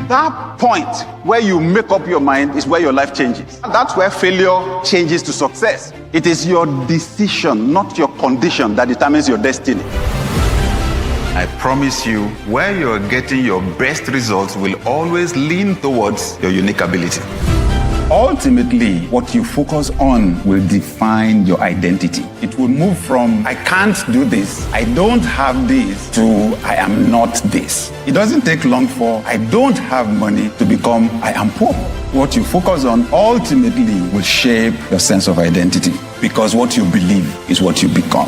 That point where you make up your mind is where your life changes. That's where failure changes to success. It is your decision, not your condition, that determines your destiny. I promise you, where you're getting your best results will always lean towards your unique ability. Ultimately, what you focus on will define your identity. It will move from, I can't do this, I don't have this, to I am not this. It doesn't take long for, I don't have money, to become, I am poor. What you focus on ultimately will shape your sense of identity, because what you believe is what you become.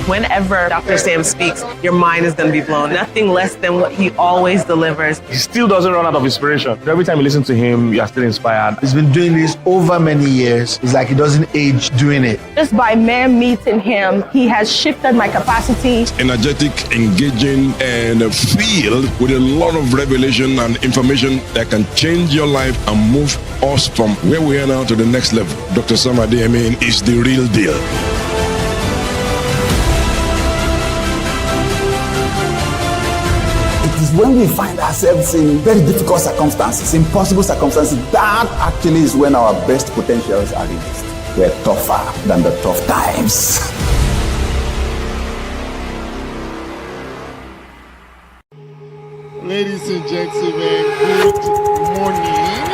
Whenever Dr. Sam speaks, your mind is going to be blown. Nothing less than what he always delivers. He still doesn't run out of inspiration. Every time you listen to him, you are still inspired. He's been doing this over many years. It's like he doesn't age doing it. Just by mere meeting him, he has shifted my capacity. Energetic, engaging, and filled with a lot of revelation and information that can change your life and move us from where we are now to the next level. Dr. Sam Adeyemi is the real deal. It is when we find ourselves in very difficult circumstances, impossible circumstances, that actually is when our best potentials are released. We're tougher than the tough times. Ladies and gentlemen, good morning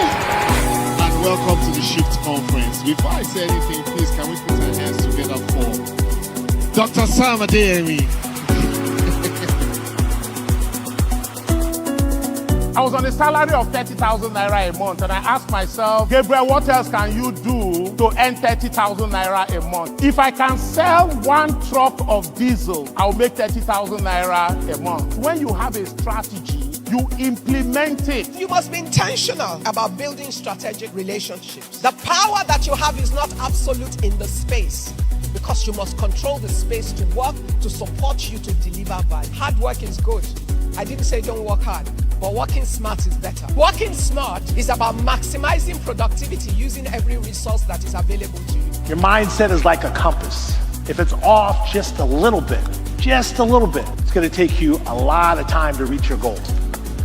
and welcome to the Shift Conference. Before I say anything, please can we put our hands together for Dr. Sam Adeyemi. I was on a salary of 30,000 naira a month, and I asked myself, Gabriel, what else can you do to earn 30,000 naira a month? If I can sell one truck of diesel, I'll make 30,000 naira a month. When you have a strategy, you implement it. You must be intentional about building strategic relationships. The power that you have is not absolute in the space, because you must control the space to work, to support you, to deliver value. Hard work is good. I didn't say don't work hard, but working smart is better. Working smart is about maximizing productivity using every resource that is available to you. Your mindset is like a compass. If it's off just a little bit, it's going to take you a lot of time to reach your goals.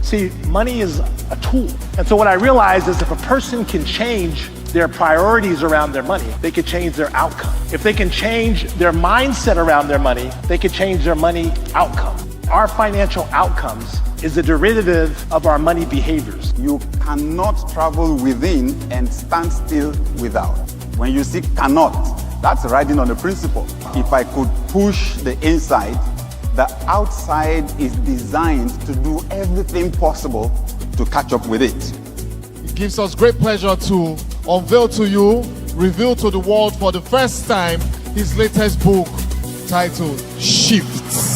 See, money is a tool. And so what I realized is if a person can change their priorities around their money, they could change their outcome. If they can change their mindset around their money, they could change their money outcome. Our financial outcomes is a derivative of our money behaviors. You cannot travel within and stand still without. When you see cannot, that's riding on a principle. If I could push the inside, the outside is designed to do everything possible to catch up with it. It gives us great pleasure to unveil to you, reveal to the world for the first time, his latest book titled Shifts.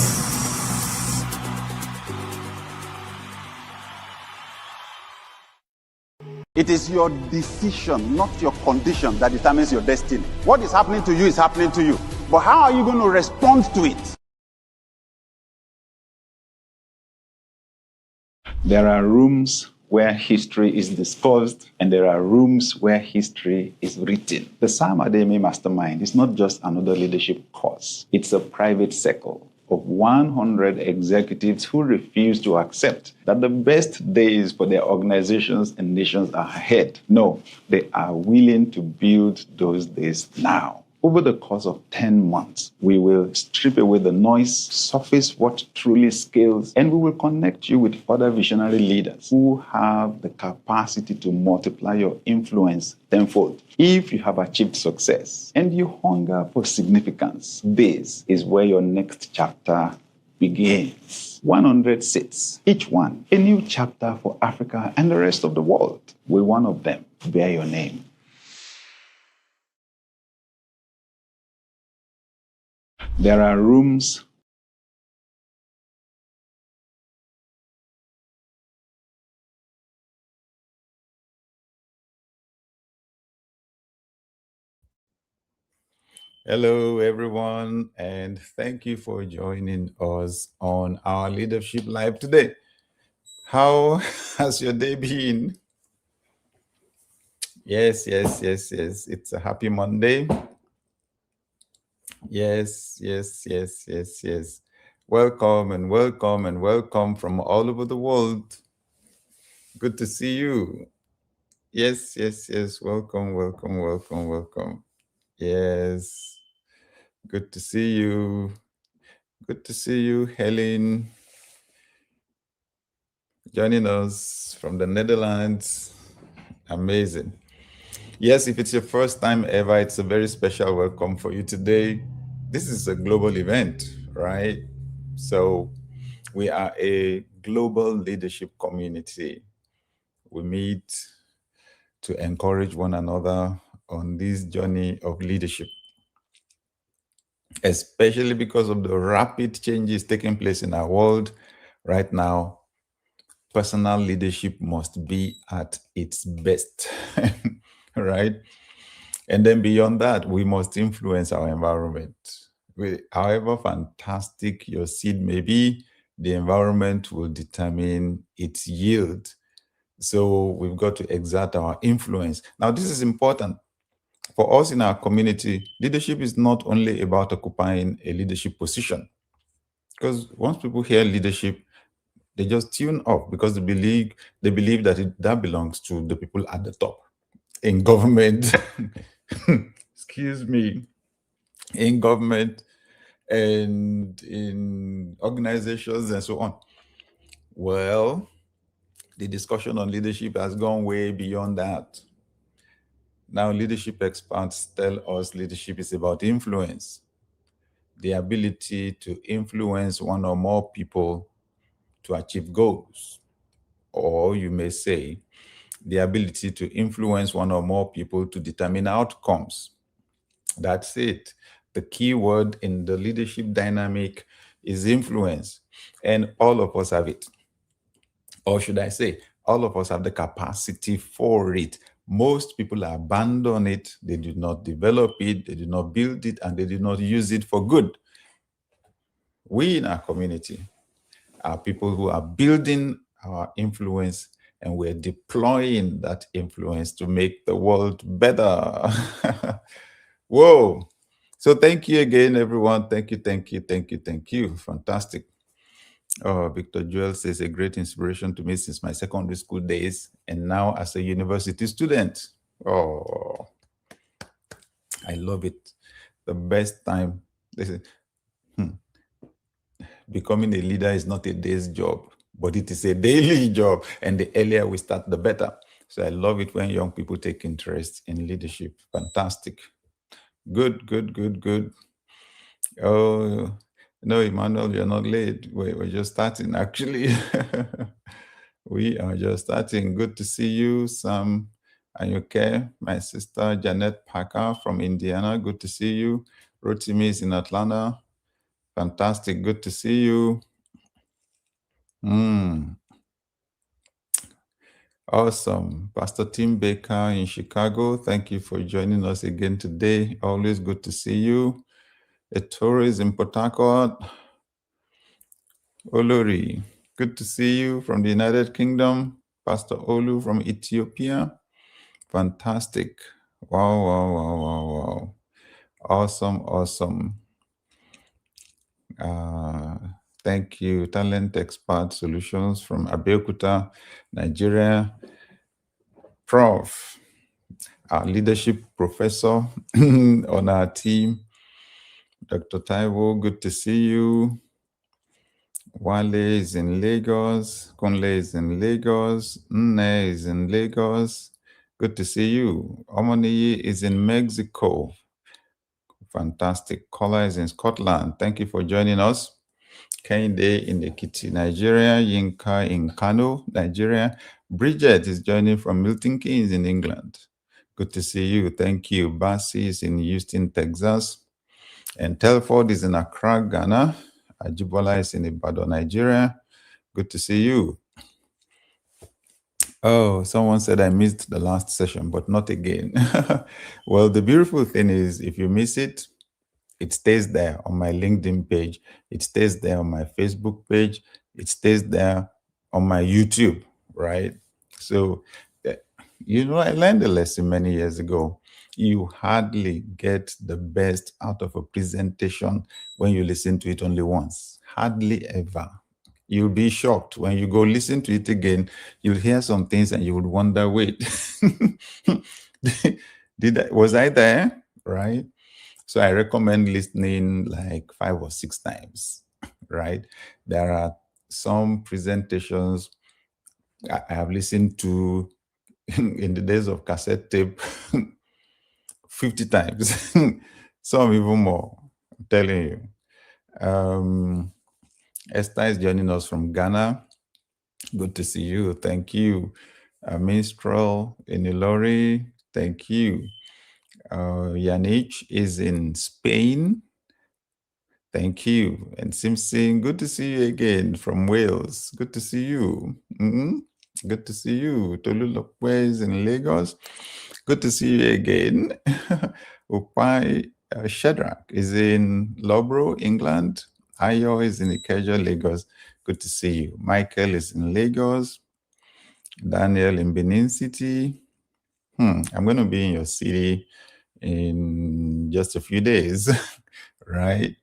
It is your decision, not your condition, that determines your destiny. What is happening to you is happening to you. But how are you going to respond to it? There are rooms where history is discussed, and there are rooms where history is written. The Sam Adeyemi Mastermind is not just another leadership course. It's a private circle of 100 executives who refuse to accept that the best days for their organizations and nations are ahead. No, they are willing to build those days now. Over the course of 10 months, we will strip away the noise, surface what truly scales, and we will connect you with other visionary leaders who have the capacity to multiply your influence tenfold. If you have achieved success and you hunger for significance, this is where your next chapter begins. 100 seats, each one a new chapter for Africa and the rest of the world. Will one of them bear your name? There are rooms Hello, everyone, and thank you for joining us on our Leadership Live today. How has your day been? Yes. It's a happy Monday. Yes. Welcome from all over the world. Good to see you. Yes, yes, yes. Welcome, welcome, welcome, welcome. Yes. Good to see you. Good to see you, Helen, joining us from the Netherlands. Amazing. Yes, if it's your first time ever, it's a very special welcome for you today. This is a global event, right? So we are a global leadership community. We meet to encourage one another on this journey of leadership, especially because of the rapid changes taking place in our world right now. Personal leadership must be at its best, right? And then beyond that, we must influence our environment. However fantastic your seed may be, the environment will determine its yield. So we've got to exert our influence. Now, this is important. For us in our community, leadership is not only about occupying a leadership position. Because once people hear leadership, they just tune off because they believe that that belongs to the people at the top in government. Excuse me, in government and in organizations and so on. Well, the discussion on leadership has gone way beyond that. Now, leadership experts tell us leadership is about influence, the ability to influence one or more people to achieve goals. Or you may say, the ability to influence one or more people to determine outcomes. That's it. The key word in the leadership dynamic is influence, and all of us have it. Or should I say, all of us have the capacity for it. Most people abandon it, they do not develop it, they do not build it, and they do not use it for good. We in our community are people who are building our influence, and we're deploying that influence to make the world better. Whoa. So thank you again, everyone. Thank you, thank you, thank you, thank you. Fantastic. Victor Joel says, a great inspiration to me since my secondary school days and now as a university student. Oh, I love it. The best time. Listen, becoming a leader is not a day's job, but it is a daily job. And the earlier we start, the better. So I love it when young people take interest in leadership. Fantastic. Good, good, good, good. Oh, no, Emmanuel, you're not late. We're just starting, actually. We are just starting. Good to see you, Sam Anyuke, my sister Janet Parker from Indiana. Good to see you. Rotimi is in Atlanta. Fantastic. Good to see you. Awesome. Pastor Tim Baker in Chicago. Thank you for joining us again today. Always good to see you. Ettore is in Port Harcourt. Olori, good to see you from the United Kingdom. Pastor Olu from Ethiopia. Fantastic. Wow, wow, wow, wow, wow. Awesome, awesome. Thank you. Talent Expert Solutions from Abeokuta, Nigeria. Prof, our leadership professor on our team. Dr. Taiwo, good to see you. Wale is in Lagos. Kunle is in Lagos. Nne is in Lagos. Good to see you. Omoniyi is in Mexico. Fantastic. Kola is in Scotland. Thank you for joining us. Kende in Ekiti, Nigeria. Yinka in Kano, Nigeria. Bridget is joining from Milton Keynes in England. Good to see you. Thank you. Basi is in Houston, Texas. And Telford is in Accra, Ghana. Ajibola is in Ibadan, Nigeria. Good to see you. Oh, someone said I missed the last session, but not again. Well, the beautiful thing is if you miss it, it stays there on my LinkedIn page. It stays there on my Facebook page. It stays there on my YouTube, right? So, I learned a lesson many years ago. You hardly get the best out of a presentation when you listen to it only once. Hardly ever. You'll be shocked. When you go listen to it again, you'll hear some things and you would wonder, wait, was I there? Right? So I recommend listening like 5 or 6 times, right? There are some presentations I have listened to in the days of cassette tape 50 times, some even more, I'm telling you. Esther is joining us from Ghana. Good to see you. Thank you. Minstrel Inilori, thank you. Yanich is in Spain. Thank you. And Simpson, good to see you again from Wales. Good to see you. Good to see you. Tolulokwe is in Lagos. Good to see you again. Upai Shadrach is in Loughborough, England. Ayo is in Ikeja, Lagos. Good to see you. Michael is in Lagos. Daniel in Benin City. I'm going to be in your city in just a few days, right?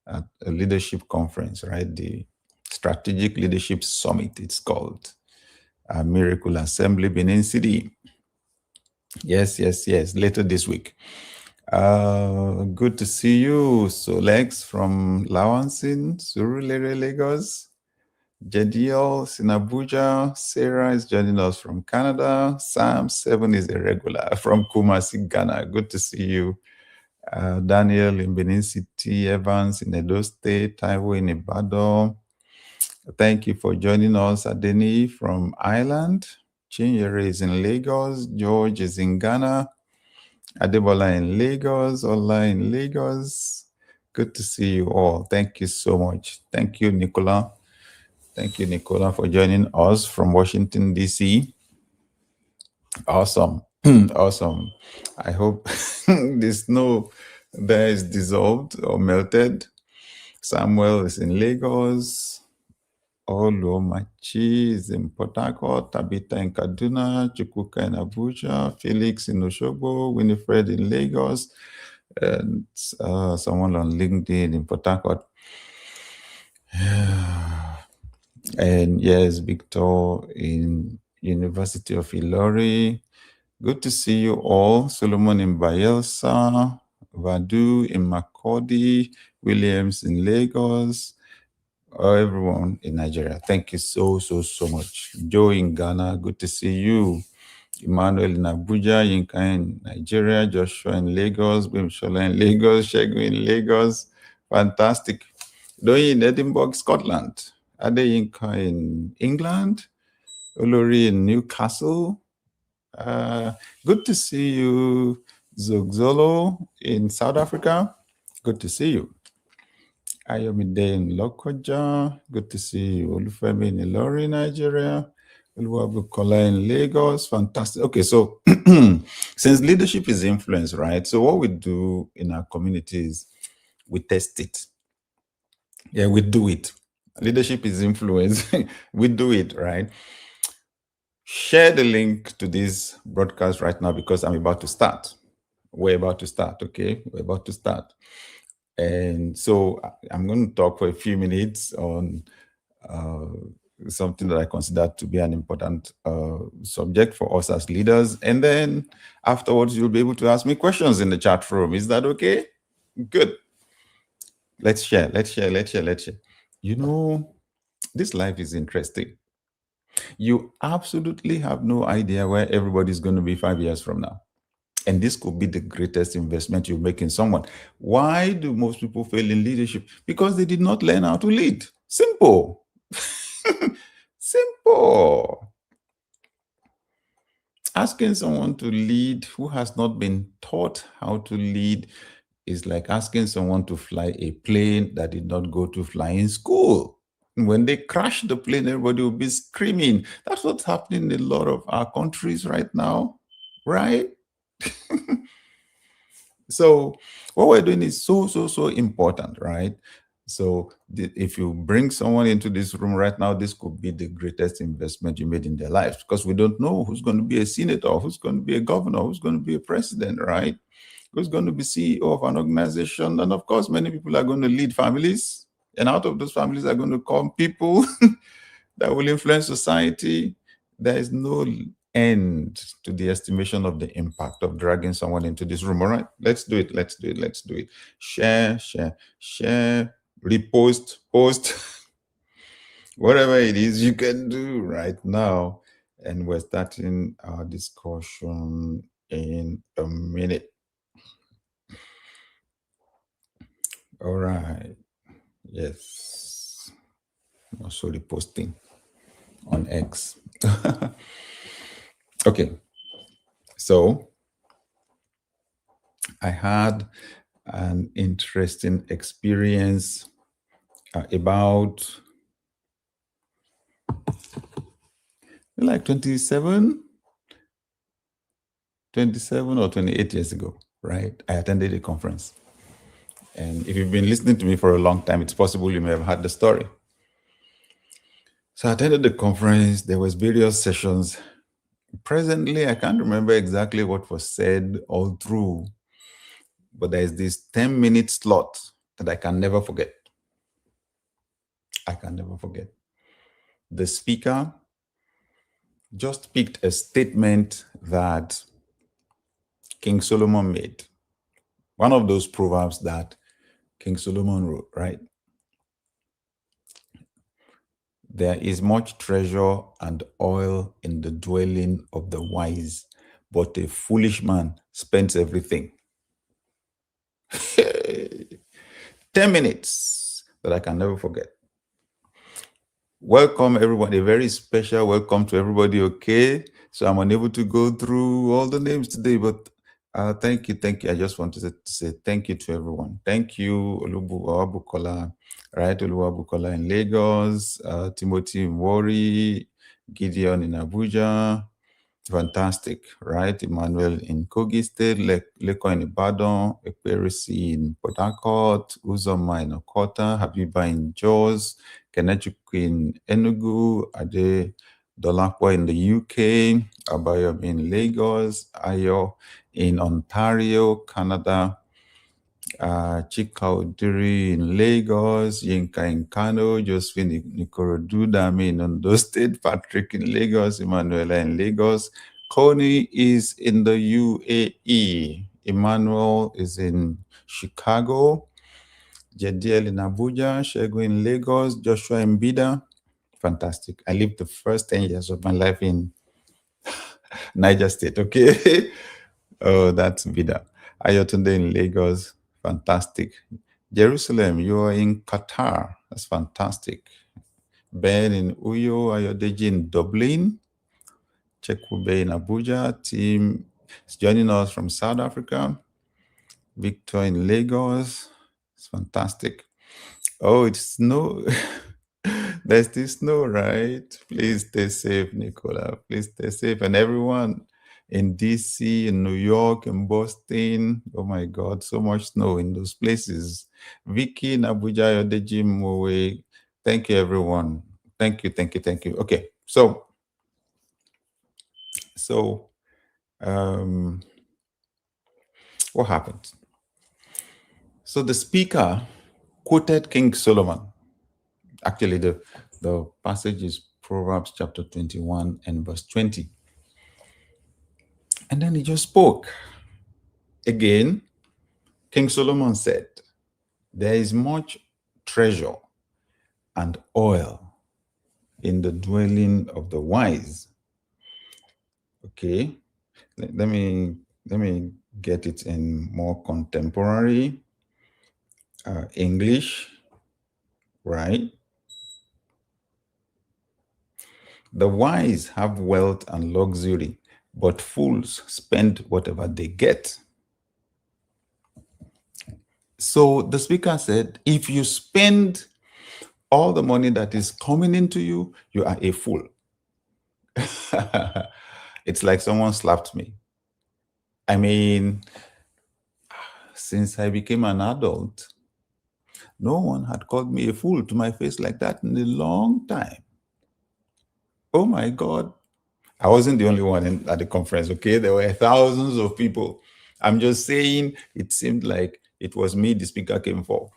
At a leadership conference, right? The Strategic Leadership Summit, it's called. Miracle Assembly, Benin City. Yes, later this week. Good to see you. Solex from Lawansin, Surulere, Lagos. Jadiel is in Abuja. Sarah is joining us from Canada. Sam 7 is a regular from Kumasi, Ghana. Good to see you. Daniel in Benin City, Evans in Edo State, Taiwo in Ibadan. Thank you for joining us. Adeni from Ireland. Chinyere is in Lagos. George is in Ghana. Adebola in Lagos. Ola in Lagos. Good to see you all. Thank you so much. Thank you, Nicola. Thank you, Nicola, for joining us from Washington, D.C. Awesome. Awesome. I hope the snow there is dissolved or melted. Samuel is in Lagos. Oluomachi is in Port Harcourt. Tabitha in Kaduna. Chukwuka in Abuja. Felix in Osogbo. Winifred in Lagos. And someone on LinkedIn in Port Harcourt. And yes, Victor in University of Ilori. Good to see you all. Solomon in Bayelsa, Vadu in Makurdi, Williams in Lagos, everyone in Nigeria. Thank you so much. Joe in Ghana, good to see you. Emmanuel in Abuja, Yinka in Nigeria, Joshua in Lagos, Bimshola in Lagos, Shegu in Lagos. Fantastic. Doi in Edinburgh, Scotland. Adeyinka in England, Olori in Newcastle. Good to see you, Zogzolo in South Africa. Good to see you. Ayomide in Lokoja. Good to see you. Olufemi in Ilori, Nigeria. Oluwabukola in Lagos. Fantastic. Okay, so since leadership is influence, right? So what we do in our communities, we test it. Yeah, we do it. Leadership is influence. We do it, right? Share the link to this broadcast right now because I'm about to start. We're about to start, okay? We're about to start. And so I'm going to talk for a few minutes on something that I consider to be an important subject for us as leaders. And then afterwards, you'll be able to ask me questions in the chat room. Is that okay? Good. Let's share. You know, this life is interesting. You absolutely have no idea where everybody's going to be 5 years from now. And this could be the greatest investment you make in someone. Why do most people fail in leadership? Because they did not learn how to lead. Simple. Simple. Asking someone to lead who has not been taught how to lead is like asking someone to fly a plane that did not go to flying school. When they crash the plane, everybody will be screaming. That's what's happening in a lot of our countries right now, right? So what we're doing is so important, right? So if you bring someone into this room right now, this could be the greatest investment you made in their lives, because we don't know who's going to be a senator, who's going to be a governor, who's going to be a president, right? Who's going to be CEO of an organization. And of course, many people are going to lead families, And out of those families are going to come people that will influence society. There is no end to the estimation of the impact of dragging someone into this room. All right, let's do it. Let's do it. Let's do it. Share, repost, post, whatever it is you can do right now. And we're starting our discussion in a minute. All right. Yes. I'm also reposting on X. Okay. So I had an interesting experience about like 27 or 28 years ago, right? I attended a conference. And if you've been listening to me for a long time, it's possible you may have heard the story. So I attended the conference. There was various sessions. Presently, I can't remember exactly what was said all through, but there is this 10-minute slot that I can never forget. I can never forget. The speaker just picked a statement that King Solomon made. One of those proverbs that King Solomon wrote, right? There is much treasure and oil in the dwelling of the wise, but a foolish man spends everything. 10 minutes that I can never forget. Welcome, everybody. A very special welcome to everybody, okay? So I'm unable to go through all the names today, but thank you. I just wanted to say thank you to everyone. Thank you, Olubukola, right? Olubukola in Lagos, Timothy in Warri, Gideon in Abuja. Fantastic, right? Emmanuel in Kogi State, Leko in Ibadan, Ekperisi in Port Harcourt, Uzoma in Okota, Habiba in Jos, Kenechukwu in Enugu, Ade Dolapo in the UK, Abayomi in Lagos, Ayo in Ontario, Canada, Chika Odiri in Lagos, Yinka in Kano, Josephine in Ikorodu, Dami in Ondo State, Patrick in Lagos, Emanuela in Lagos, Connie is in the UAE, Emmanuel is in Chicago, Jediel in Abuja, Shego in Lagos, Joshua in Bida. Fantastic. I lived the first 10 years of my life in Niger State, okay? Oh, that's Bida. Ayotunde in Lagos. Fantastic. Jerusalem, you are in Qatar. That's fantastic. Ben in Uyo, Ayodeji in Dublin. Chekwube in Abuja. Team is joining us from South Africa. Victor in Lagos. It's fantastic. Oh, it's snow. There's still snow, right? Please stay safe, Nicola. Please stay safe. And everyone in DC, in New York, in Boston. Oh my God, so much snow in those places. Vicky in Abuja, Yodeji Mowe. Thank you, everyone. Thank you. Okay, so what happened? So the speaker quoted King Solomon. Actually, the passage is Proverbs chapter 21 and verse 20. And then he just spoke. Again, King Solomon said, there is much treasure and oil in the dwelling of the wise. Okay, let me get it in more contemporary English, right? The wise have wealth and luxury, but fools spend whatever they get. So the speaker said, if you spend all the money that is coming into you, you are a fool. It's like someone slapped me. I mean, since I became an adult, no one had called me a fool to my face like that in a long time. Oh my God. I wasn't the only one at the conference, okay? There were thousands of people. I'm just saying, it seemed like it was me the speaker came for.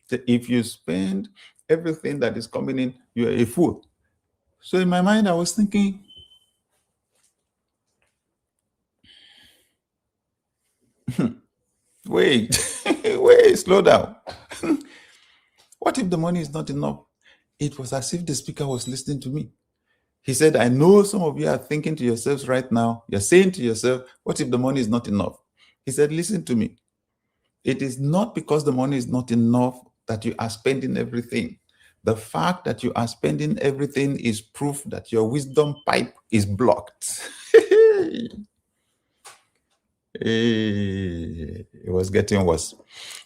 So if you spend everything that is coming in, you're a fool. So in my mind, I was thinking, wait, wait, slow down. What if the money is not enough? It was as if the speaker was listening to me. He said, I know some of you are thinking to yourselves right now, you're saying to yourself, what if the money is not enough? He said, listen to me. It is not because the money is not enough that you are spending everything. The fact that you are spending everything is proof that your wisdom pipe is blocked. It was getting worse.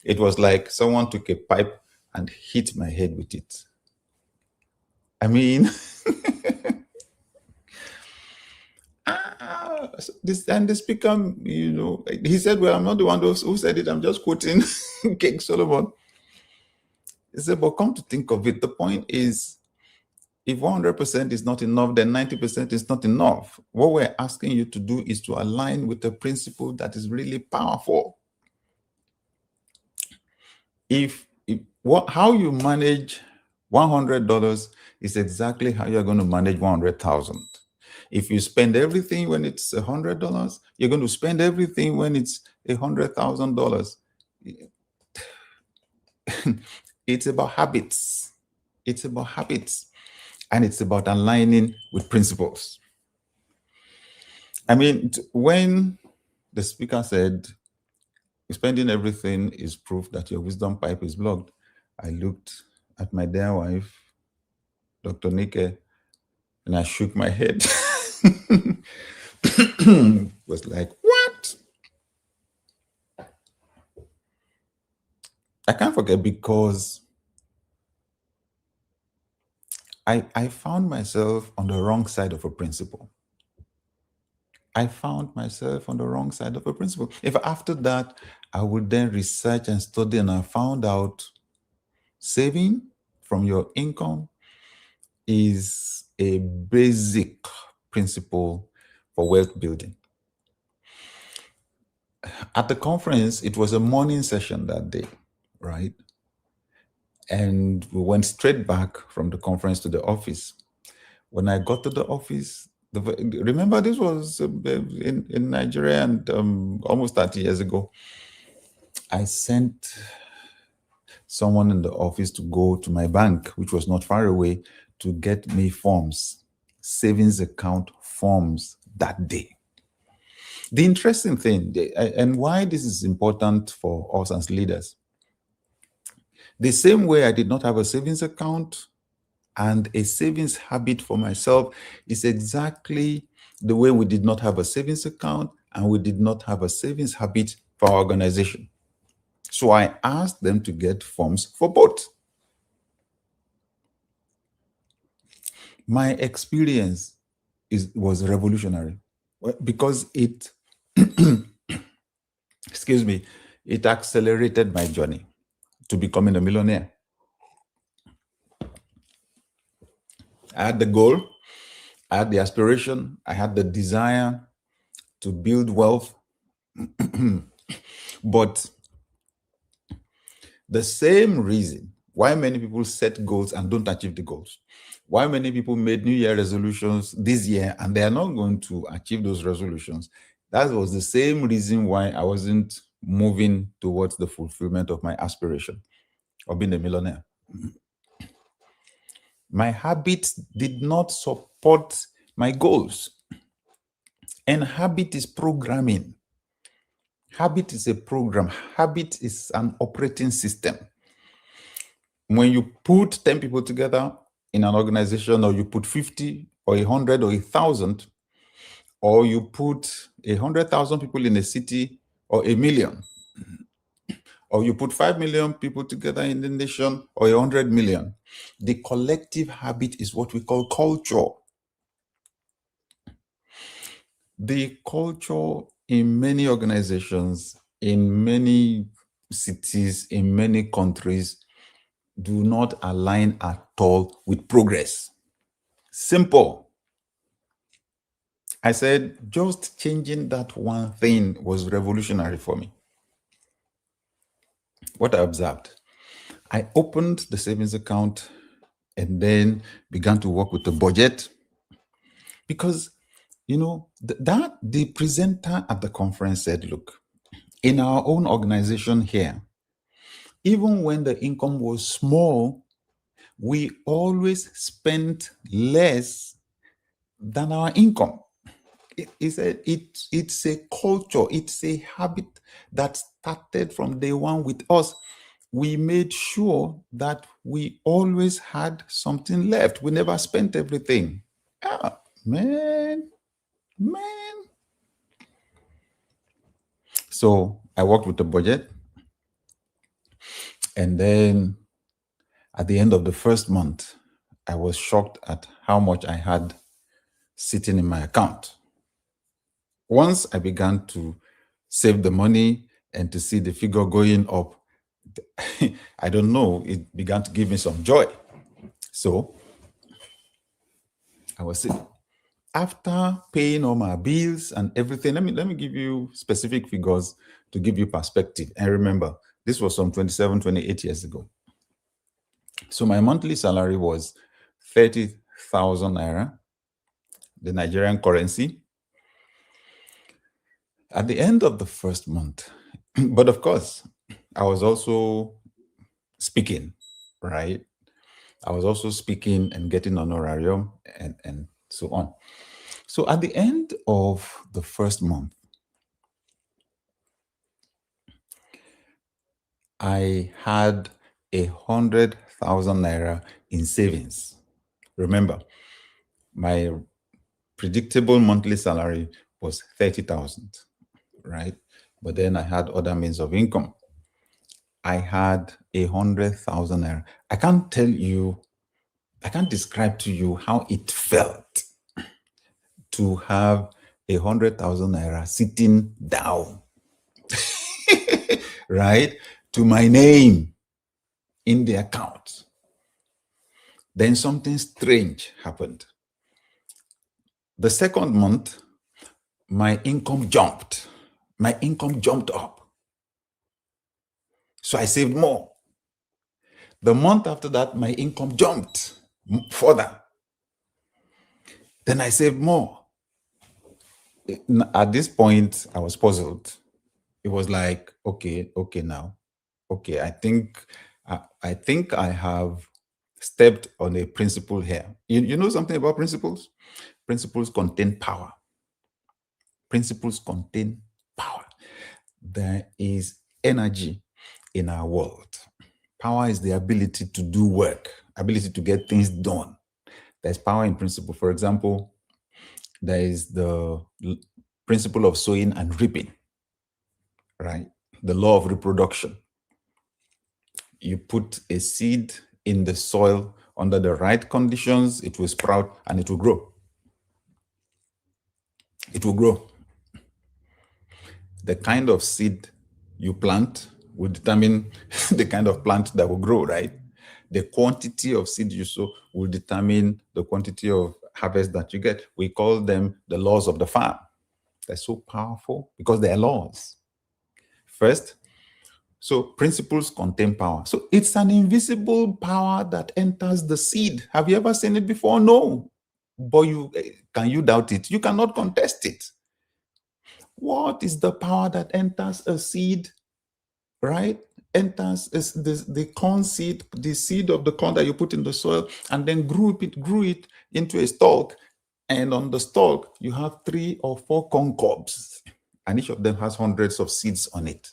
It was like someone took a pipe and hit my head with it. I mean, and the speaker, he said, well, I'm not the one who said it. I'm just quoting King Solomon. He said, but come to think of it, the point is, if 100% is not enough, then 90% is not enough. What we're asking you to do is to align with a principle that is really powerful. How you manage $100 is exactly how you're going to manage 100,000. If you spend everything when it's $100, you're going to spend everything when it's $100,000. It's about habits. It's about habits. And it's about aligning with principles. I mean, when the speaker said, spending everything is proof that your wisdom pipe is blocked, I looked at my dear wife, Dr. Nike, and I shook my head. Was like, what? I can't forget, because I found myself on the wrong side of a principle. If after that, I would then research and study, and I found out saving from your income is a basic principle for wealth building. At the conference, it was a morning session that day, right? And we went straight back from the conference to the office. When I got to the office, remember this was in Nigeria, and almost 30 years ago, I sent someone in the office to go to my bank, which was not far away, to get me forms, savings account forms that day. The interesting thing, and why this is important for us as leaders, the same way I did not have a savings account and a savings habit for myself is exactly the way we did not have a savings account and we did not have a savings habit for our organization. So I asked them to get forms for both. My experience was revolutionary because it, excuse me, it accelerated my journey to becoming a millionaire. I had the goal, I had the aspiration, I had the desire to build wealth, but the same reason why many people set goals and don't achieve the goals, why many people made New Year resolutions this year and they are not going to achieve those resolutions, that was the same reason why I wasn't moving towards the fulfillment of my aspiration of being a millionaire. My habits did not support my goals. And habit is programming. Habit is a program. Habit is an operating system. When you put 10 people together in an organization, or you put 50 or 100 or 1,000, or you put 100,000 people in a city or 1 million, or you put 5 million people together in the nation or 100 million, the collective habit is what we call culture. The culture in many organizations, in many cities, in many countries, do not align at all with progress. Simple. I said, just changing that one thing was revolutionary for me. What I observed, I opened the savings account and then began to work with the budget because, the presenter at the conference said, look, in our own organization here, even when the income was small, we always spent less than our income. It's a culture, it's a habit that started from day one with us. We made sure that we always had something left. We never spent everything. Ah, man. So I worked with the budget. And then at the end of the first month, I was shocked at how much I had sitting in my account. Once I began to save the money and to see the figure going up, I don't know, it began to give me some joy. So I was saying, after paying all my bills and everything, let me give you specific figures to give you perspective. And remember, this was some 27, 28 years ago. So my monthly salary was 30,000 naira, the Nigerian currency. At the end of the first month, but of course, I was also speaking, right? I was also speaking and getting honorarium and so on. So at the end of the first month, I had 100,000 naira in savings. Remember, my predictable monthly salary was 30,000, right? But then I had other means of income. I had 100,000 naira. I can't describe to you how it felt to have 100,000 naira sitting down, right, to my name in the account. Then something strange happened. The second month, my income jumped. My income jumped up. So I saved more. The month after that, my income jumped further. Then I saved more. At this point, I was puzzled. It was like, okay, now. Okay, I think I have stepped on a principle here. You know something about principles? Principles contain power. Principles contain power. There is energy in our world. Power is the ability to do work, ability to get things done. There's power in principle. For example, there is the principle of sowing and reaping, right? The law of reproduction. You put a seed in the soil under the right conditions, it will sprout and it will grow. It will grow. The kind of seed you plant will determine the kind of plant that will grow, right? The quantity of seed you sow will determine the quantity of harvest that you get. We call them the laws of the farm. They're so powerful because they are laws. First, so principles contain power. So it's an invisible power that enters the seed. Have you ever seen it before? No. But can you doubt it? You cannot contest it. What is the power that enters a seed, right? Enters the corn seed, the seed of the corn that you put in the soil, and then grew it into a stalk. And on the stalk, you have 3 or 4 corn cobs, and each of them has hundreds of seeds on it.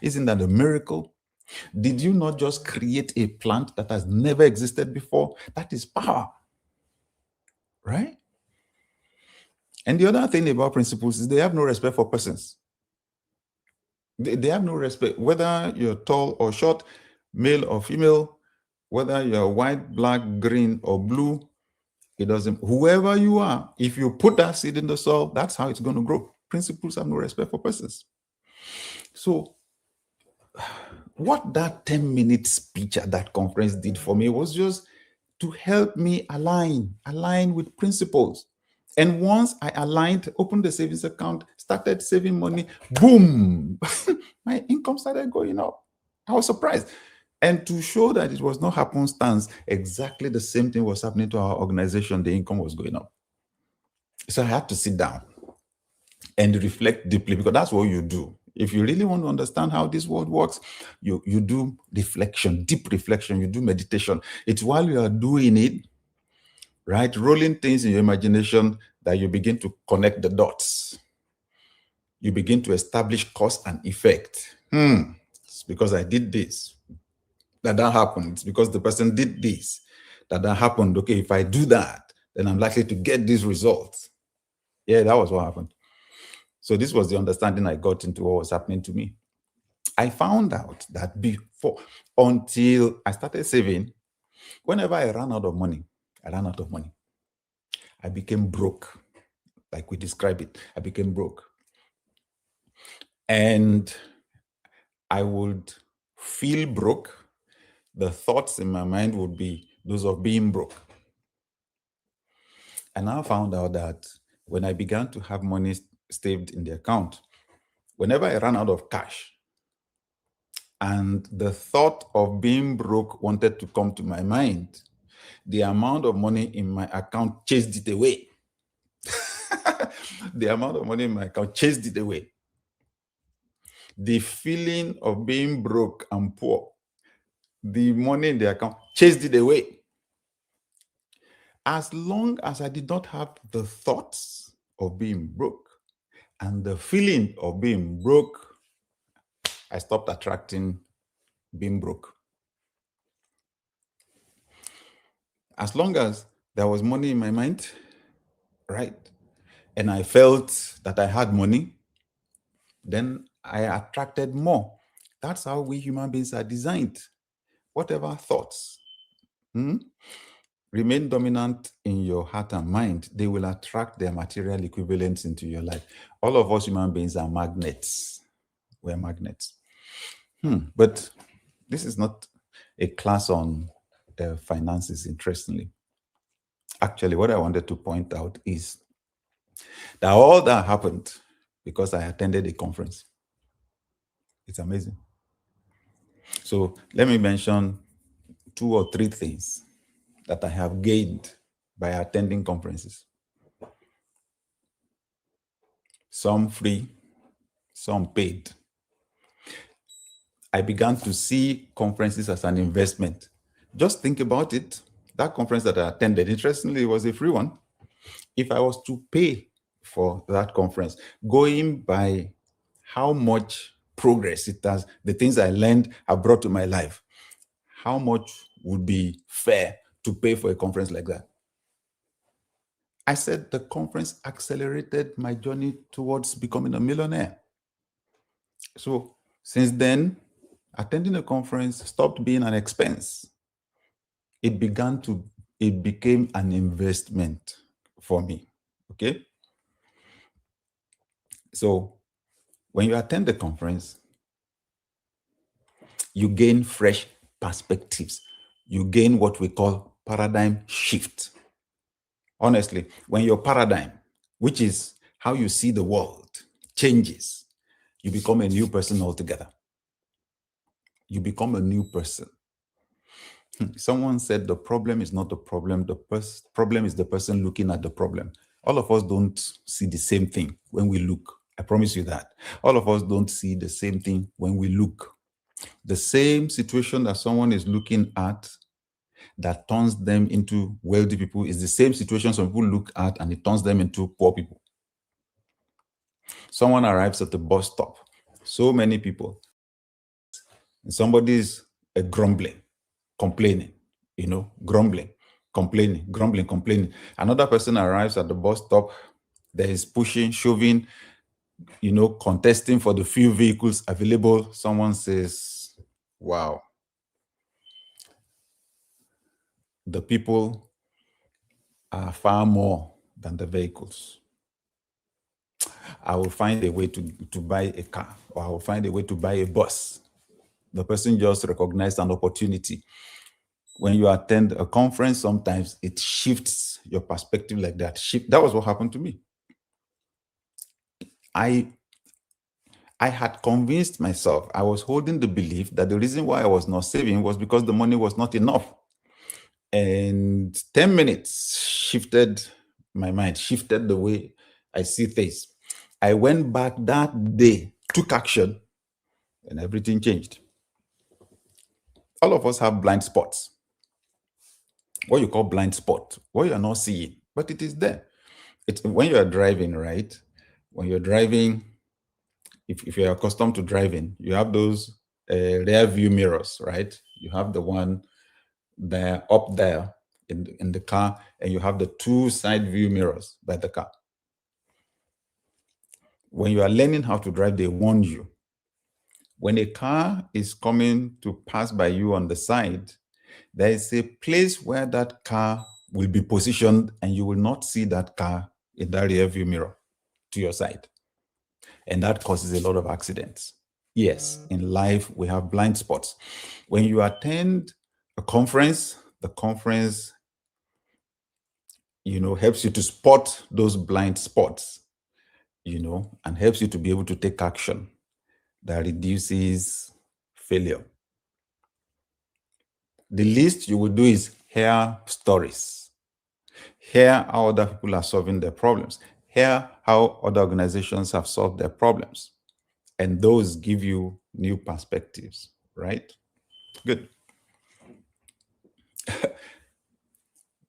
Isn't that a miracle? Did you not just create a plant that has never existed before? That is power, right? And the other thing about principles is they have no respect for persons. They have no respect, whether you're tall or short, male or female, whether you're white, black, green, or blue, it doesn't, whoever you are, if you put that seed in the soil, that's how it's going to grow. Principles have no respect for persons. So what that 10-minute speech at that conference did for me was just to help me align with principles. And once I aligned, opened the savings account, started saving money, boom, my income started going up. I was surprised. And to show that it was not happenstance, exactly the same thing was happening to our organization. The income was going up. So I had to sit down and reflect deeply, because that's what you do. If you really want to understand how this world works, you do reflection, deep reflection, you do meditation. It's while you are doing it, right, rolling things in your imagination, that you begin to connect the dots. You begin to establish cause and effect. It's because I did this that happened. It's because the person did this that happened. Okay, if I do that, then I'm likely to get these results. Yeah, that was what happened. So this was the understanding I got into what was happening to me. I found out that until I started saving, whenever I ran out of money, I became broke. Like we describe it, I became broke. And I would feel broke. The thoughts in my mind would be those of being broke. And I found out that when I began to have money saved in the account, whenever I ran out of cash and the thought of being broke wanted to come to my mind, the amount of money in my account chased it away. The amount of money in my account chased it away. The feeling of being broke and poor, the money in the account chased it away. As long as I did not have the thoughts of being broke and the feeling of being broke, I stopped attracting being broke. As long as there was money in my mind, right, and I felt that I had money, then I attracted more. That's how we human beings are designed. Whatever thoughts remain dominant in your heart and mind, they will attract their material equivalents into your life. All of us human beings are magnets. We're magnets. But this is not a class on finances, interestingly. Actually, what I wanted to point out is that all that happened because I attended a conference. It's amazing. So let me mention 2 or 3 things that I have gained by attending conferences. Some free, some paid. I began to see conferences as an investment. Just think about it. That conference that I attended, interestingly, it was a free one. If I was to pay for that conference, going by how much progress it has, the things I learned have brought to my life, how much would be fair to pay for a conference like that? I said the conference accelerated my journey towards becoming a millionaire. So since then, attending a conference stopped being an expense. It became an investment for me. Okay? So when you attend the conference, you gain fresh perspectives. You gain what we call paradigm shift. Honestly, when your paradigm, which is how you see the world, changes, you become a new person altogether. You become a new person. Someone said the problem is not the problem. The problem is the person looking at the problem. All of us don't see the same thing when we look. I promise you that. All of us don't see the same thing when we look. The same situation that someone is looking at that turns them into wealthy people is the same situation some people look at and it turns them into poor people. Someone arrives at the bus stop. So many people. And somebody's grumbling, complaining, grumbling, complaining. Another person arrives at the bus stop. There is pushing, shoving, contesting for the few vehicles available. Someone says, wow, the people are far more than the vehicles. I will find a way to buy a car, or I will find a way to buy a bus. The person just recognized an opportunity. When you attend a conference, sometimes it shifts your perspective like that. That was what happened to me. I I had convinced myself, I was holding the belief that the reason why I was not saving was because the money was not enough. And 10 minutes shifted my mind, shifted the way I see things. I went back that day, took action, and everything changed. All of us have blind spots. What you call blind spot, what you're not seeing, but it is there. It's when you're driving, right? When you're driving, if you're accustomed to driving, you have those rear view mirrors, right? You have the one there up there in the car, and you have the two side view mirrors by the car. When you are learning how to drive, they warn you. When a car is coming to pass by you on the side, there is a place where that car will be positioned and you will not see that car in that rear view mirror to your side. And that causes a lot of accidents. Yes, in life, we have blind spots. When you attend a conference, the conference, helps you to spot those blind spots, and helps you to be able to take action that reduces failure. The least you will do is hear stories, hear how other people are solving their problems, hear how other organizations have solved their problems. And those give you new perspectives, right? Good.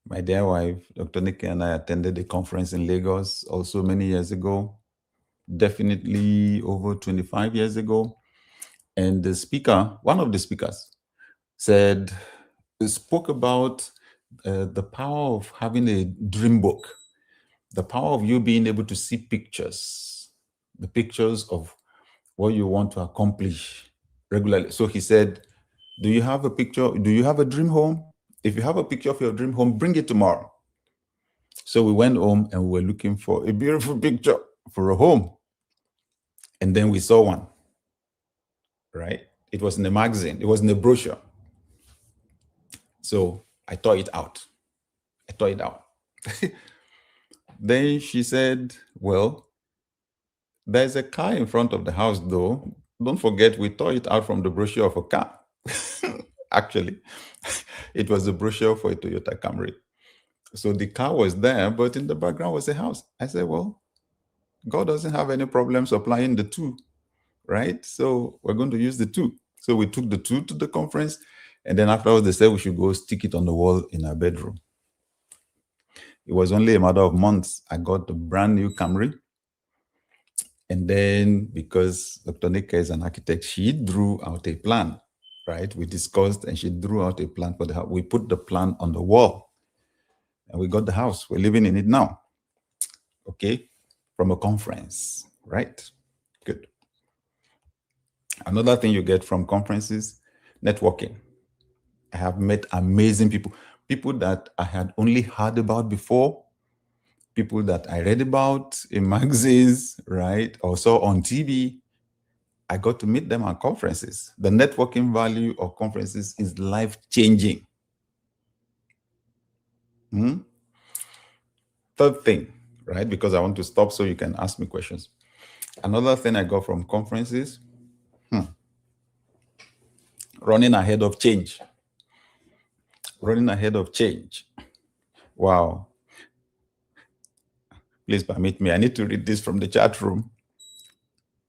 My dear wife, Dr. Nikki, and I attended a conference in Lagos also many years ago, definitely over 25 years ago. And the speaker, one of the speakers, spoke about the power of having a dream book, the power of you being able to see pictures, the pictures of what you want to accomplish regularly. So he said, do you have a picture? Do you have a dream home? If you have a picture of your dream home, bring it tomorrow. So we went home and we were looking for a beautiful picture for a home. And then we saw one, right? It was in a magazine. It was in a brochure. So I tore it out. Then she said, well, there's a car in front of the house though. Don't forget, we tore it out from the brochure of a car. Actually, it was a brochure for a Toyota Camry. So the car was there, but in the background was a house. I said, well, God doesn't have any problem supplying the two, right? So we're going to use the two. So we took the two to the conference. And then afterwards, they said we should go stick it on the wall in our bedroom. It was only a matter of months. I got the brand new Camry. And then because Dr. Nika is an architect, she drew out a plan, right? We discussed and she drew out a plan for the house. We put the plan on the wall and we got the house. We're living in it now. Okay. From a conference, right? Good. Another thing you get from conferences, networking. I have met amazing people, people that I had only heard about before, people that I read about in magazines, right? Or saw on TV. I got to meet them at conferences. The networking value of conferences is life-changing. Third thing, right? Because I want to stop so you can ask me questions. Another thing I got from conferences, running ahead of change. Running ahead of change. Wow. Please permit me. I need to read this from the chat room.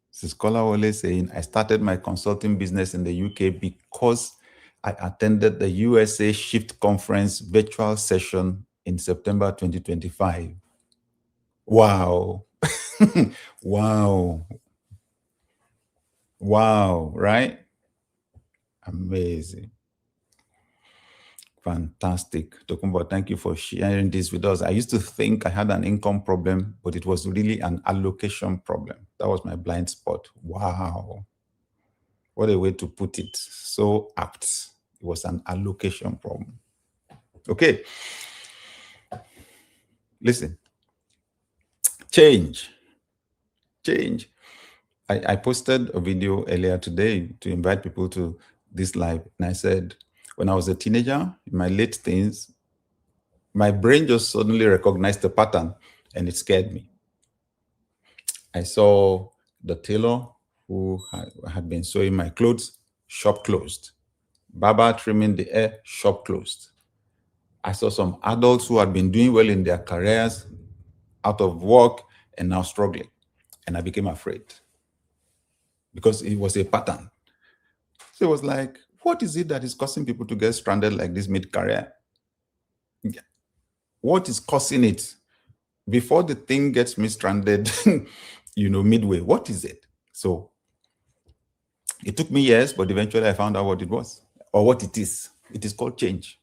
This is Kolawole saying, I started my consulting business in the UK because I attended the USA Shift Conference virtual session in September 2025. Wow. Wow. Wow, right? Amazing. Fantastic. Tokumbo, thank you for sharing this with us. I used to think I had an income problem, but it was really an allocation problem. That was my blind spot. Wow. What a way to put it. So apt. It was an allocation problem. Okay. Listen. Change. I posted a video earlier today to invite people to this live. And I said, when I was a teenager, in my late teens, my brain just suddenly recognized the pattern and it scared me. I saw the tailor who had been sewing my clothes, shop closed. Barber trimming the hair, shop closed. I saw some adults who had been doing well in their careers, out of work, and now struggling. And I became afraid because it was a pattern. So it was like, what is it that is causing people to get stranded like this mid-career? What is causing it? Before the thing gets me stranded, midway, what is it? So it took me years, but eventually I found out what it was or what it is. It is called change.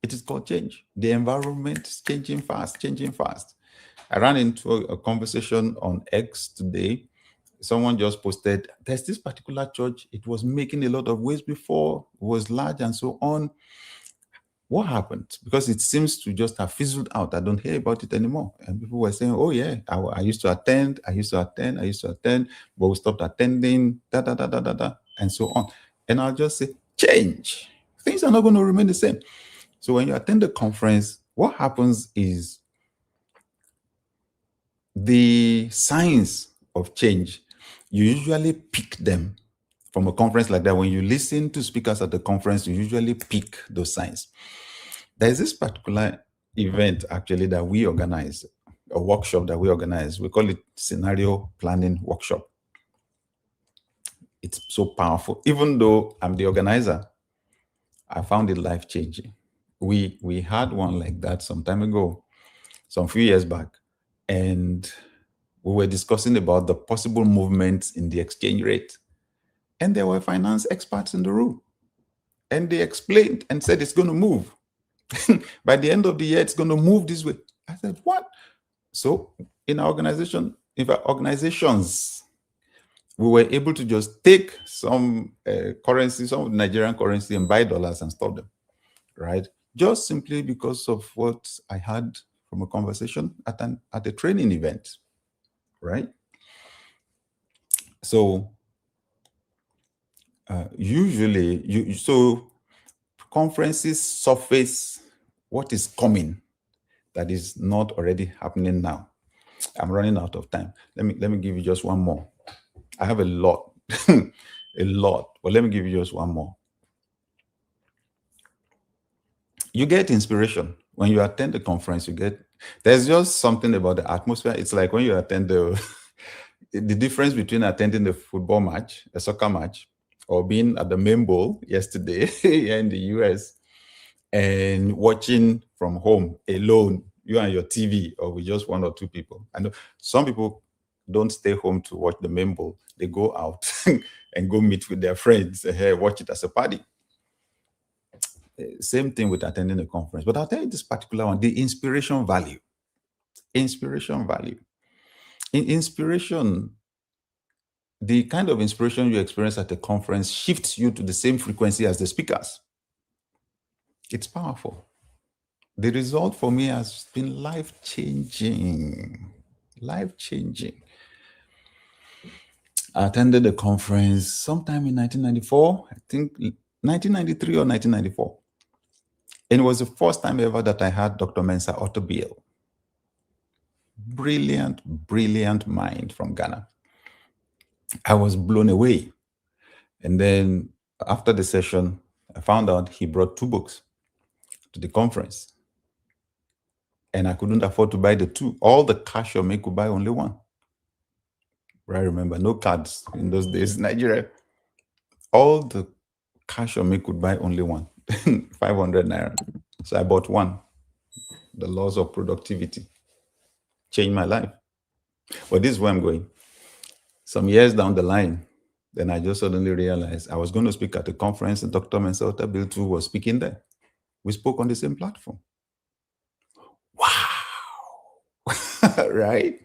It is called change. The environment is changing fast. I ran into a conversation on X today. Someone just posted, there's this particular church, it was making a lot of waves before, it was large and so on. What happened? Because it seems to just have fizzled out. I don't hear about it anymore. And people were saying, oh yeah, I used to attend, but we stopped attending, and so on. And I'll just say, change. Things are not going to remain the same. So when you attend the conference, what happens is the signs of change, you usually pick them from a conference like that. When you listen to speakers at the conference, you usually pick those signs. There's this particular event actually that we organize, a workshop that we organize. We call it Scenario Planning Workshop. It's so powerful. Even though I'm the organizer, I found it life-changing. We had one like that some time ago, some few years back, and we were discussing about the possible movements in the exchange rate. And there were finance experts in the room. And they explained and said it's going to move. By the end of the year, it's going to move this way. I said, what? So in our organization, in fact, organizations, we were able to just take some currency, some Nigerian currency, and buy dollars and store them, right? Just simply because of what I had from a conversation at a training event, right? So usually, so conferences surface what is coming that is not already happening now. I'm running out of time. Let me give you just one more. I have a lot, a lot, but let me give you just one more. You get inspiration. When you attend the conference, there's just something about the atmosphere. It's like when you attend the difference between attending the football match, a soccer match, or being at the main bowl yesterday here in the US and watching from home alone, you and your TV, or with just one or two people. I know some people don't stay home to watch the main bowl. They go out and go meet with their friends, watch it as a party. Same thing with attending a conference. But I'll tell you this particular one, the inspiration value. Inspiration value. In inspiration, the kind of inspiration you experience at a conference shifts you to the same frequency as the speakers. It's powerful. The result for me has been life-changing. Life-changing. I attended a conference sometime in 1994, I think 1993 or 1994. And it was the first time ever that I had Dr. Mensa Otobil. Brilliant, brilliant mind from Ghana. I was blown away. And then after the session, I found out he brought 2 books to the conference. And I couldn't afford to buy the 2. All the cash on me could buy only 1. I remember, no cards in those days in Nigeria. All the cash on me could buy only 1, 500 naira. So I bought 1. The laws of productivity changed my life. But this is where I'm going. Some years down the line, then I just suddenly realized I was going to speak at a conference and Dr. Mensa Otobil too was speaking there. We spoke on the same platform. Wow. Right?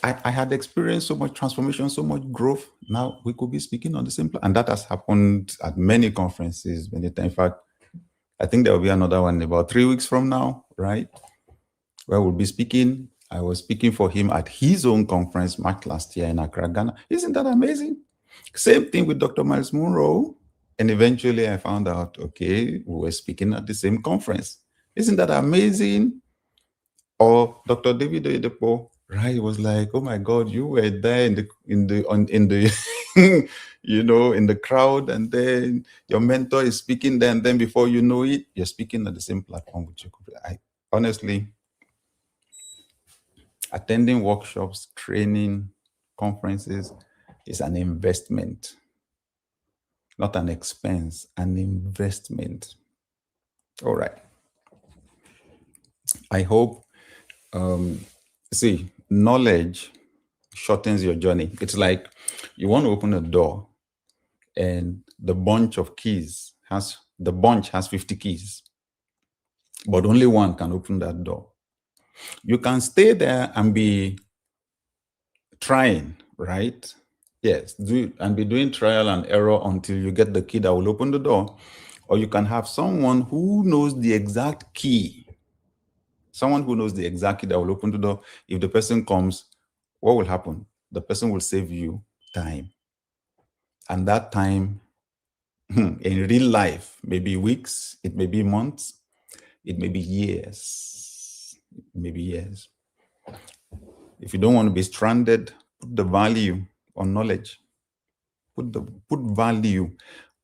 I had experienced so much transformation, so much growth. Now we could be speaking on the same platform. And that has happened at many conferences, many times. In fact, I think there will be another one about 3 weeks from now, right? Where we'll be speaking. I was speaking for him at his own conference March last year in Accra, Ghana. Isn't that amazing? Same thing with Dr. Miles Munro. And eventually I found out, okay, we were speaking at the same conference. Isn't that amazing? Or Dr. David Oyedepo right? It was like, oh my God, you were there in the in the crowd, and then your mentor is speaking there, and then before you know it, you're speaking at the same platform with your company. I honestly, attending workshops, training, conferences is an investment, not an expense, an investment. All right. I hope, knowledge shortens your journey. It's like you want to open a door and the bunch has 50 keys, but only one can open that door. You can stay there and be trying, right? Yes, be doing trial and error until you get the key that will open the door. Or you can have someone who knows the exact key. Someone who knows the exact key that will open the door. If the person comes, what will happen? The person will save you time. And that time, in real life, maybe weeks, it may be months, it may be years. It may be years. If you don't want to be stranded, put the value on knowledge. Put value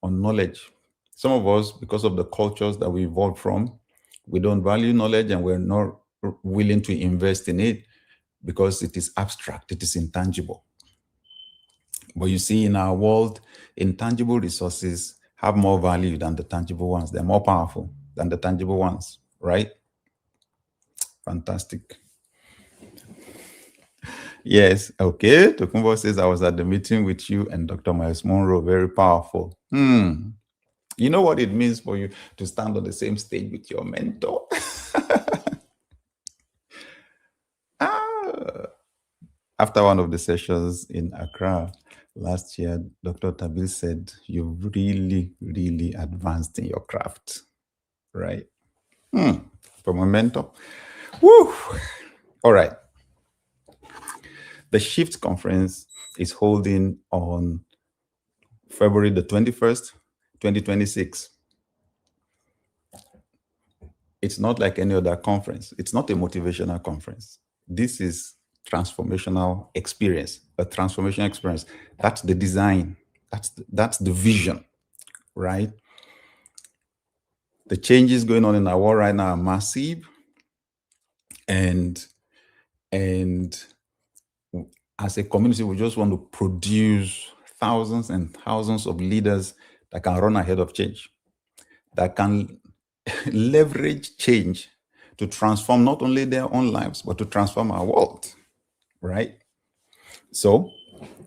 on knowledge. Some of us, because of the cultures that we evolved from, we don't value knowledge and we're not willing to invest in it because it is abstract, it is intangible. But you see, in our world, intangible resources have more value than the tangible ones. They're more powerful than the tangible ones, right? Fantastic. Yes, okay. Tokumbo says, I was at the meeting with you and Dr. Miles Monroe, very powerful. You know what it means for you to stand on the same stage with your mentor? After one of the sessions in Accra last year, Dr. Tabil said, you've really, really advanced in your craft, right? From a mentor. Woo! All right. The Shift Conference is holding on February the 21st, 2026. It's not like any other conference. It's not a motivational conference. This is transformational experience, a transformational experience. That's the design. That's the vision, right? The changes going on in our world right now are massive. And as a community, we just want to produce thousands and thousands of leaders that can run ahead of change, that can leverage change to transform not only their own lives, but to transform our world, right? So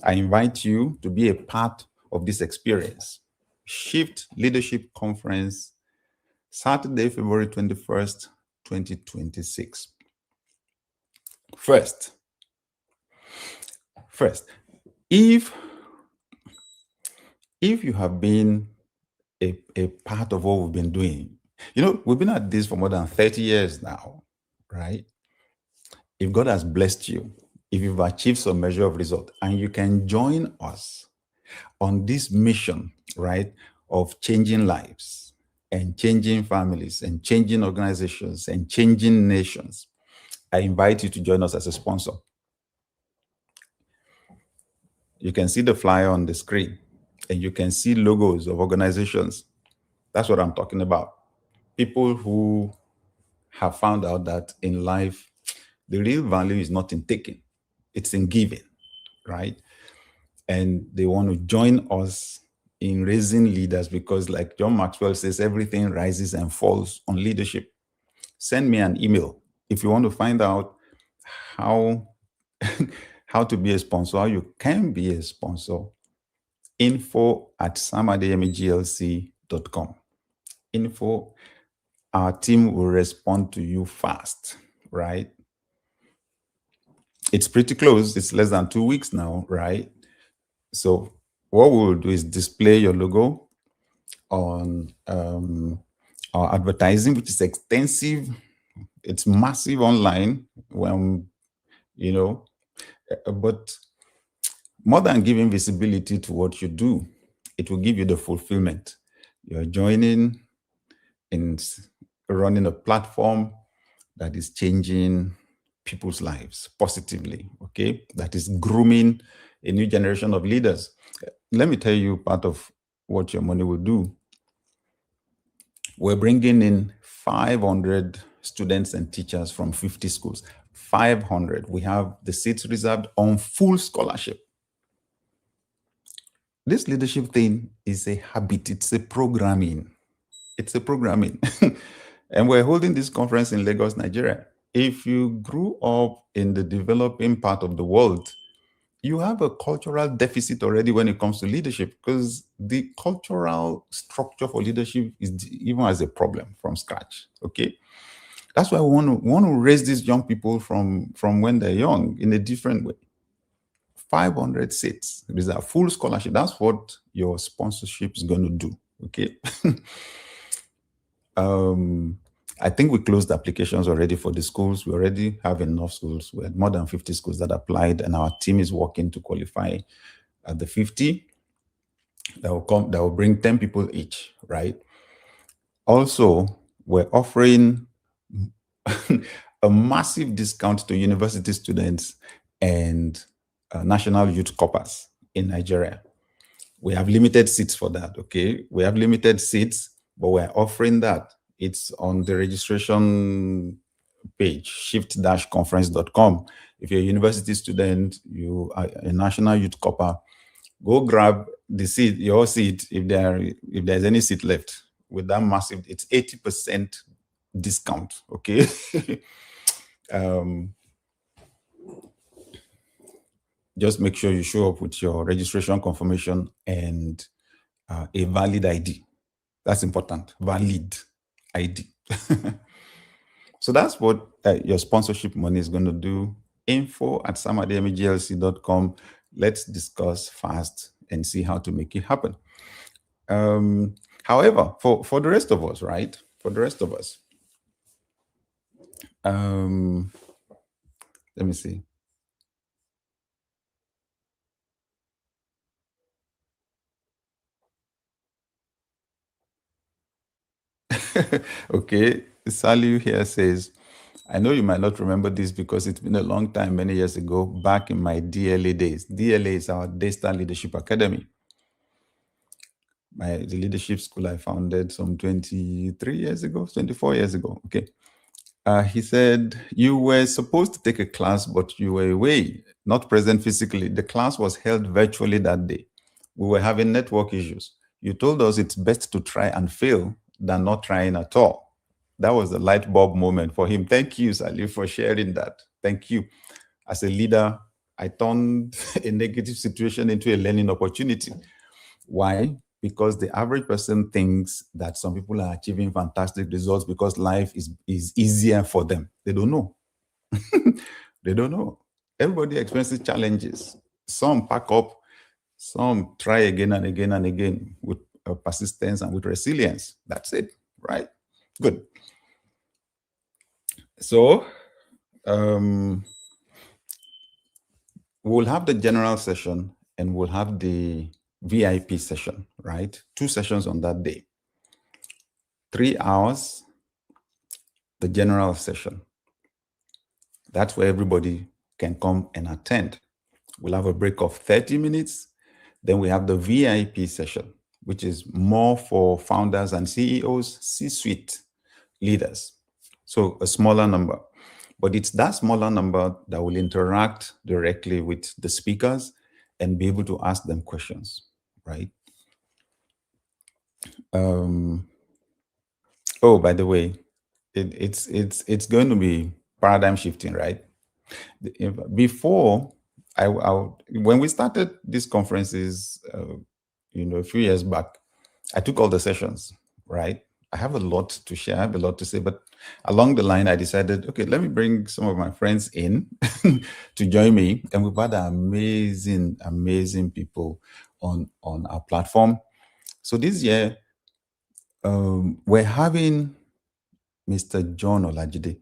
I invite you to be a part of this experience. Shift Leadership Conference, Saturday, February 21st, 2026. First, if you have been a part of what we've been doing, we've been at this for more than 30 years now, right? If God has blessed you, if you've achieved some measure of result, and you can join us on this mission, right, of changing lives and changing families and changing organizations and changing nations, I invite you to join us as a sponsor. You can see the flyer on the screen and you can see logos of organizations. That's what I'm talking about. People who have found out that in life, the real value is not in taking, it's in giving, right? And they want to join us in raising leaders because, like John Maxwell says, everything rises and falls on leadership. Send me an email if you want to find out how to be a sponsor, how you can be a sponsor. info@samademiglc.com. Info, our team will respond to you fast, right? It's pretty close. It's less than 2 weeks now, right? So what we will do is display your logo on our advertising, which is extensive. It's massive online, but more than giving visibility to what you do, it will give you the fulfillment. You're joining in running a platform that is changing people's lives positively, okay? That is grooming a new generation of leaders. Let me tell you part of what your money will do. We're bringing in 500 students and teachers from 50 schools. 500. We have the seats reserved on full scholarship. This leadership thing is a habit. It's a programming. It's a programming. And we're holding this conference in Lagos, Nigeria. If you grew up in the developing part of the world, you have a cultural deficit already when it comes to leadership, because the cultural structure for leadership is even as a problem from scratch. Okay, that's why we want to raise these young people from when they're young in a different way. 500 seats. These are full scholarship. That's what your sponsorship is going to do. Okay. I think we closed applications already for the schools. We already have enough schools. We had more than 50 schools that applied, and our team is working to qualify the 50 that will bring 10 people each, right? Also, we're offering a massive discount to university students and national youth corpers in Nigeria. We have limited seats for that, okay? We have limited seats, but we're offering that. It's on the registration page, shift-conference.com. If you're a university student, you are a national youth corper, go grab the seat, your seat, if there's any seat left. With that massive, it's 80% discount, okay? Just make sure you show up with your registration confirmation and a valid ID. That's important, valid ID. So that's what your sponsorship money is going to do. info@samademiglc.com. Let's discuss fast and see how to make it happen. However, for the rest of us, right? For the rest of us, let me see. Okay, Saliu here says, I know you might not remember this because it's been a long time, many years ago, back in my DLA days. DLA is our Daystar Leadership Academy. The leadership school I founded some 23 years ago, 24 years ago. Okay. He said, you were supposed to take a class, but you were away, not present physically. The class was held virtually that day. We were having network issues. You told us it's best to try and fail than not trying at all. That was the light bulb moment for him. Thank you, Salih, for sharing that. Thank you. As a leader, I turned a negative situation into a learning opportunity. Why? Because the average person thinks that some people are achieving fantastic results because life is easier for them. They don't know. They don't know. Everybody experiences challenges. Some pack up, some try again and again and again with persistence and with resilience. That's it, right? Good. So we'll have the general session and we'll have the VIP session, right? 2 sessions on that day. 3 hours, the general session. That's where everybody can come and attend. We'll have a break of 30 minutes. Then we have the VIP session, which is more for founders and CEOs, C-suite leaders. So a smaller number. But it's that smaller number that will interact directly with the speakers and be able to ask them questions, right? Oh, by the way, it's going to be paradigm shifting, right? Before, when we started these conferences, a few years back, I took all the sessions, right? I have a lot to share, I have a lot to say, but along the line, I decided, okay, let me bring some of my friends in to join me. And we've had amazing, amazing people on our platform. So this year, we're having Mr. John Olajide.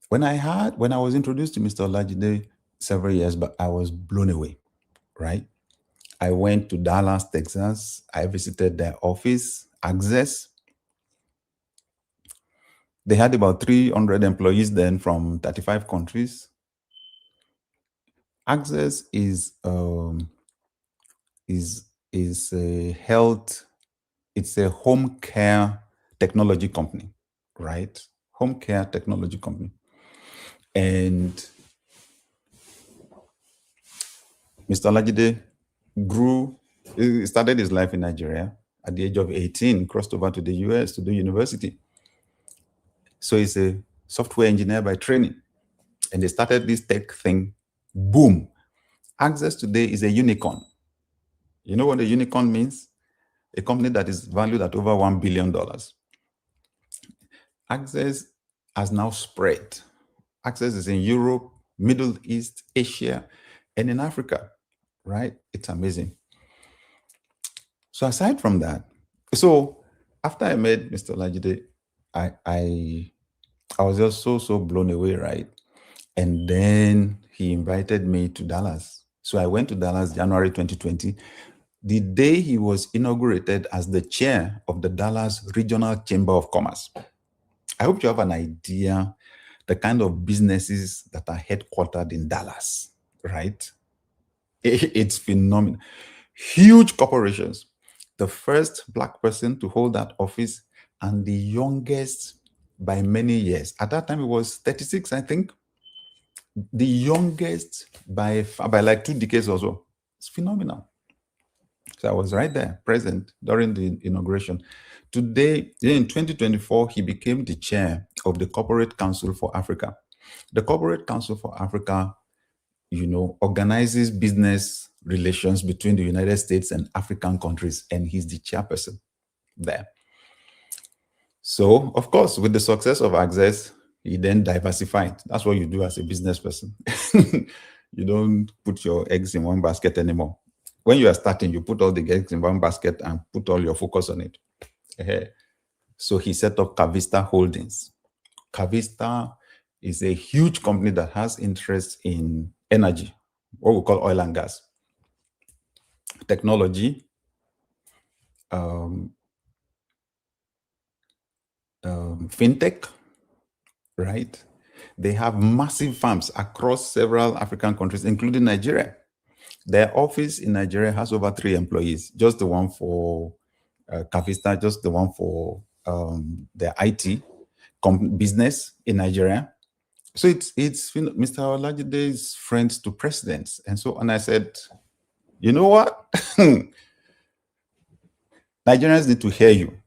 When I was introduced to Mr. Olajide several years back, I was blown away, right? I went to Dallas, Texas. I visited their office, Access. They had about 300 employees then from 35 countries. Access is a health, it's a home care technology company, right? Home care technology company. And Mr. Olajide he started his life in Nigeria at the age of 18, crossed over to the US to do university. So he's a software engineer by training. And they started this tech thing, boom. Access today is a unicorn. You know what a unicorn means? A company that is valued at over $1 billion. Access has now spread. Access is in Europe, Middle East, Asia, and in Africa, right? It's amazing. So aside from that, so after I met Mr. Olajide, I was just so blown away, right? And then he invited me to Dallas. So I went to Dallas January 2020. The day he was inaugurated as the chair of the Dallas Regional Chamber of Commerce. I hope you have an idea the kind of businesses that are headquartered in Dallas, right? It's phenomenal. Huge corporations. The first Black person to hold that office and the youngest by many years. At that time, it was 36, I think. The youngest by like 2 decades or so. It's phenomenal. So I was right there, present during the inauguration. Today, in 2024, he became the chair of the Corporate Council for Africa. The Corporate Council for Africa, organizes business relations between the United States and African countries, and he's the chairperson there. So, of course, with the success of Access, he then diversified. That's what you do as a business person. You don't put your eggs in one basket anymore. When you are starting, you put all the eggs in one basket and put all your focus on it. So he set up Cavista Holdings. Cavista is a huge company that has interest in energy, what we call oil and gas, technology, fintech, right? They have massive farms across several African countries, including Nigeria. Their office in Nigeria has over 3 employees, just the one for Cavista, just the one for their IT business in Nigeria. So it's Mr. Olajide's friends to presidents. And I said, you know what? Nigerians need to hear you.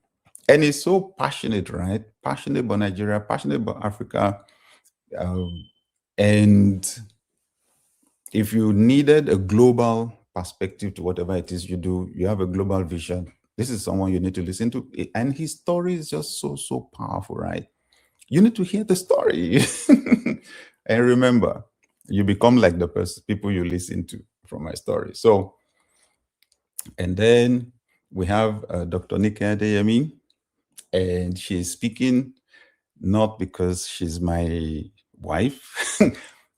And he's so passionate, right? Passionate about Nigeria, passionate about Africa. And if you needed a global perspective to whatever it is you do, you have a global vision, this is someone you need to listen to. And his story is just so powerful, right? You need to hear the story. And remember, you become like the people you listen to from my story. So, and then we have Dr. Nika Adeyemi, and she's speaking not because she's my wife,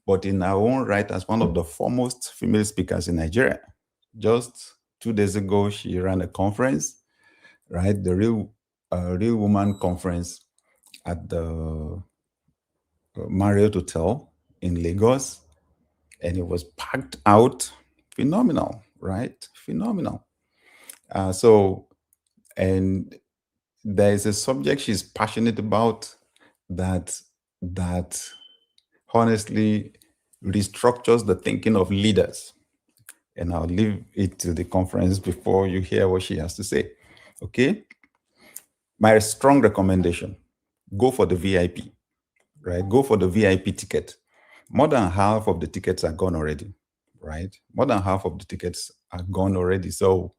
but in her own right as one of the foremost female speakers in Nigeria. Just 2 days ago, she ran a conference, right? The Real Woman Conference at the Marriott Hotel in Lagos, and it was packed out. Phenomenal, right? Phenomenal. And there is a subject she's passionate about that honestly restructures the thinking of leaders. And I'll leave it to the conference before you hear what she has to say. Okay? My strong recommendation, go for the VIP, right? Go for the VIP ticket. More than half of the tickets are gone already, right? More than half of the tickets are gone already. So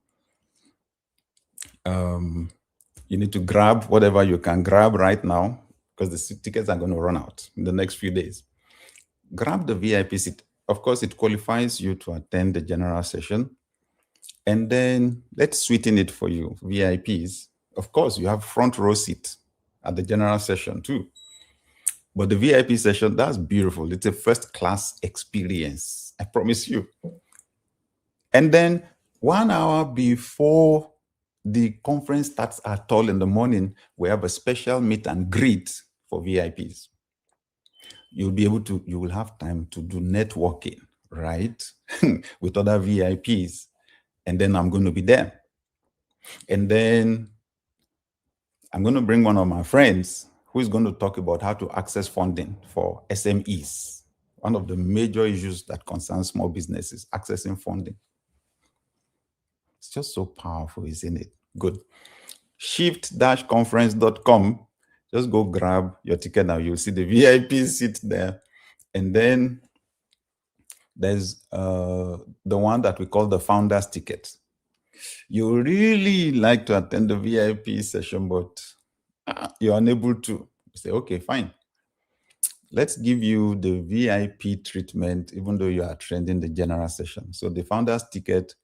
you need to grab whatever you can grab right now, because the tickets are going to run out in the next few days. Grab the VIP seat. Of course, it qualifies you to attend the general session. And then let's sweeten it for you, VIPs. Of course, you have front row seat at the general session too. But the VIP session, that's beautiful. It's a first-class experience, I promise you. And then 1 hour before the conference starts at all in the morning, we have a special meet and greet for VIPs. You will have time to do networking, right? With other VIPs. And then I'm going to be there. And then I'm going to bring one of my friends who is going to talk about how to access funding for SMEs. One of the major issues that concerns small businesses, accessing funding. It's just so powerful, isn't it? Good. Shift-conference.com. Just go grab your ticket now. You'll see the VIP seat there. And then there's the one that we call the founder's ticket. You really like to attend the VIP session, but you're unable to. You say, okay, fine. Let's give you the VIP treatment, even though you are attending the general session. So the founder's ticket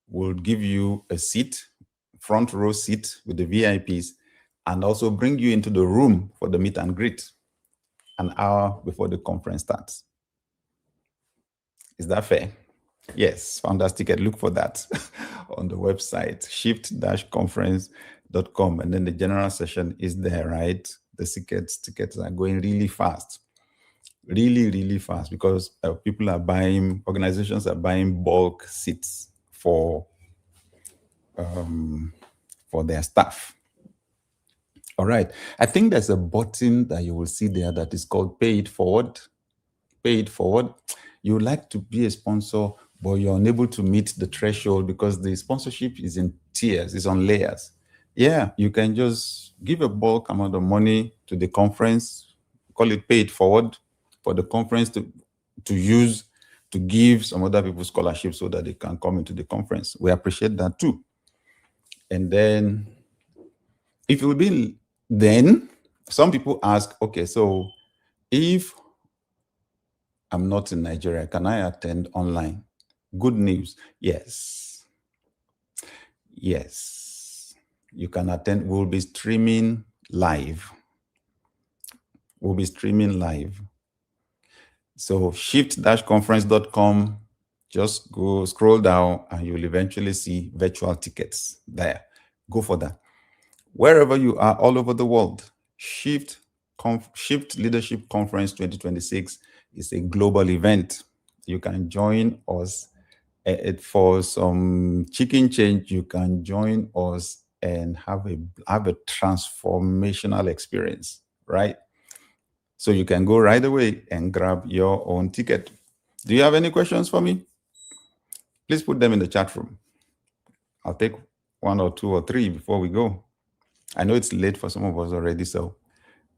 will give you a seat, front row seat with the VIPs, and also bring you into the room for the meet and greet an hour before the conference starts. Is that fair? Yes, founder's ticket. Look for that on the website, shift-conference.com. And then the general session is there, right? The tickets are going really fast. Really, really fast, because people are buying, organizations are buying bulk seats for their staff. All right. I think there's a button that you will see there that is called Pay It Forward. Pay It Forward. You would like to be a sponsor, but you're unable to meet the threshold because the sponsorship is in tiers, it's on layers. Yeah, you can just give a bulk amount of money to the conference, call it Pay It Forward, for the conference to use to give some other people scholarships so that they can come into the conference. We appreciate that too. And then if it will be, then some people ask, okay, so if I'm not in Nigeria, can I attend online? Good news, yes. Yes, you can attend. We'll be streaming live. We'll be streaming live. So shift-conference.com, just go scroll down and you'll eventually see virtual tickets there. Go for that. Wherever you are all over the world, Shift Leadership Conference 2026 is a global event. You can join us for some chicken change. You can join us and have a transformational experience, right? So you can go right away and grab your own ticket. Do you have any questions for me? Please put them in the chat room. I'll take one or two or three before we go. I know it's late for some of us already,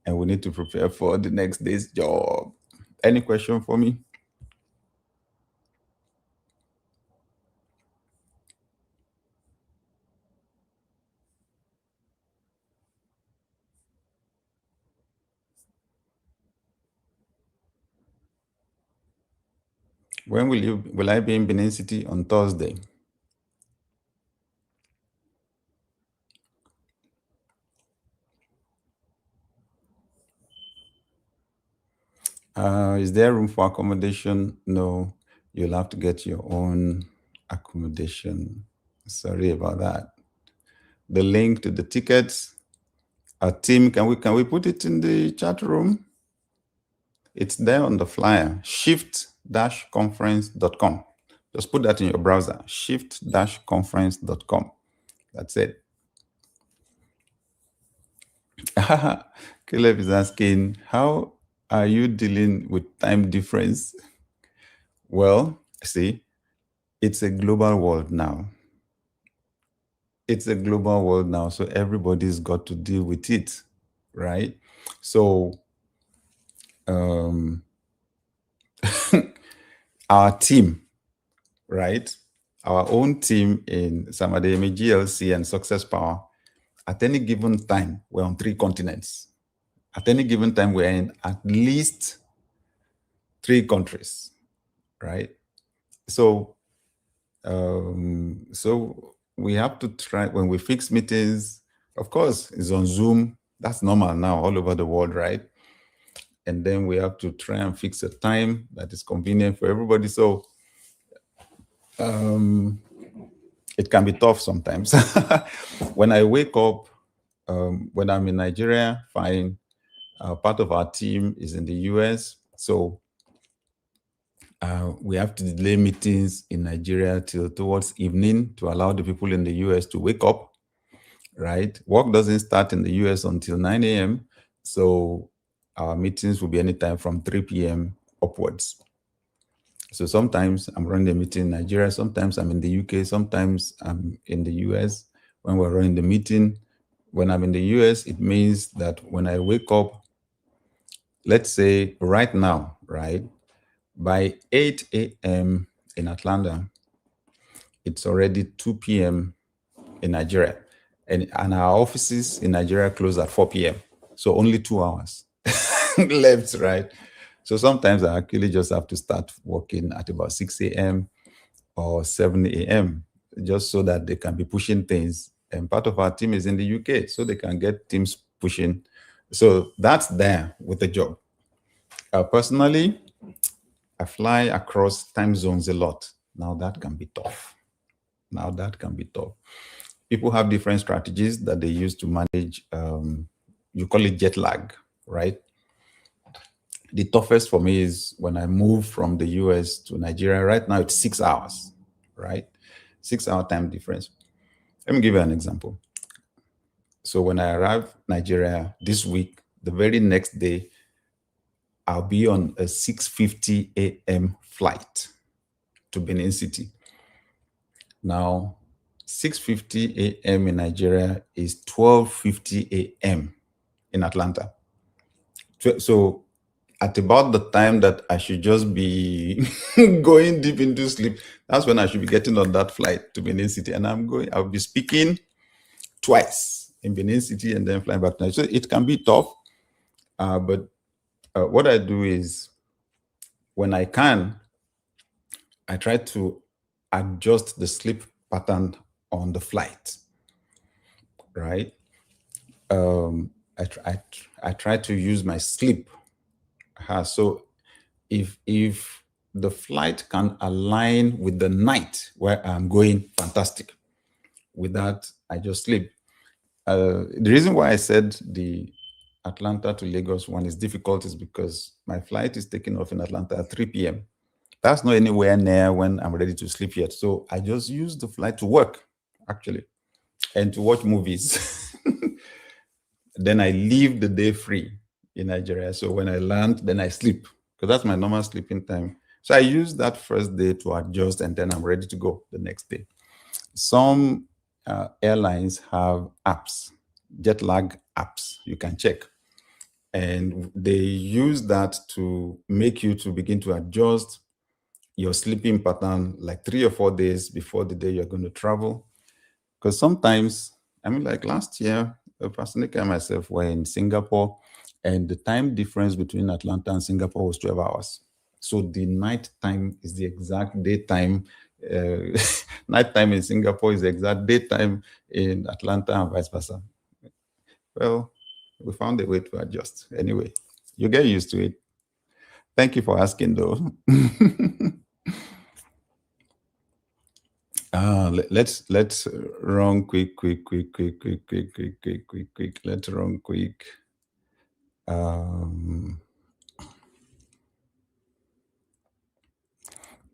and we need to prepare for the next day's job. Any question for me? When will I be in Benin City? On Thursday. Is there room for accommodation? No, you'll have to get your own accommodation. Sorry about that. The link to the tickets, our team, can we put it in the chat room? It's there on the flyer, shift-conference.com. Just put that in your browser, shift-conference.com. That's it. Caleb is asking, how are you dealing with time difference? Well, see, it's a global world now. It's a global world now, so everybody's got to deal with it, right? So our team, right? Our own team in Sam Adeyemi GLC and Success Power, at any given time, we're on 3 continents. At any given time, we're in at least 3 countries, right? So, so we have to try, when we fix meetings, of course, it's on Zoom. That's normal now all over the world, right? And then we have to try and fix a time that is convenient for everybody. So it can be tough sometimes. When I wake up, when I'm in Nigeria, fine. Part of our team is in the US, so we have to delay meetings in Nigeria till towards evening to allow the people in the US to wake up, right? Work doesn't start in the US until 9 a.m., so our meetings will be anytime from 3 p.m. upwards. So sometimes I'm running a meeting in Nigeria, sometimes I'm in the UK, sometimes I'm in the US. When we're running the meeting, when I'm in the US, it means that when I wake up, let's say right now, right, by 8 a.m. in Atlanta, it's already 2 p.m. in Nigeria. And our offices in Nigeria close at 4 p.m. So only 2 hours left, right? So sometimes I actually just have to start working at about 6 a.m. or 7 a.m. just so that they can be pushing things. And part of our team is in the UK, so they can get teams pushing. So that's there with the job. Personally, I fly across time zones a lot. Now that can be tough. People have different strategies that they use to manage, you call it jet lag, right? The toughest for me is when I move from the US to Nigeria. Right now, it's 6 hours, right? 6 hour time difference. Let me give you an example. So when I arrive Nigeria this week, the very next day, I'll be on a 6:50 a.m. flight to Benin City. Now, 6:50 a.m. in Nigeria is 12:50 a.m. in Atlanta. So at about the time that I should just be going deep into sleep, that's when I should be getting on that flight to Benin City. And I'll be speaking twice in Benin City and then flying back to Nigeria. So it can be tough, but what I do is when I can, I try to adjust the sleep pattern on the flight, right? I try to use my sleep. So if the flight can align with the night where I'm going, fantastic. With that, I just sleep. The reason why I said the Atlanta to Lagos one is difficult is because my flight is taking off in Atlanta at 3 p.m. That's not anywhere near when I'm ready to sleep yet. So I just use the flight to work, actually, and to watch movies. Then I leave the day free in Nigeria. So when I land, then I sleep, because that's my normal sleeping time. So I use that first day to adjust, and then I'm ready to go the next day. Some airlines have apps, jet lag apps you can check. And they use that to make you to begin to adjust your sleeping pattern like 3 or 4 days before the day you're going to travel. Because sometimes, like last year, Pastor Nick and myself were in Singapore, and the time difference between Atlanta and Singapore was 12 hours. So the night time is the exact daytime. Night time in Singapore is the exact daytime in Atlanta and vice versa. Well, we found a way to adjust. Anyway, you get used to it. Thank you for asking, though. Let's run quick. Let's run quick.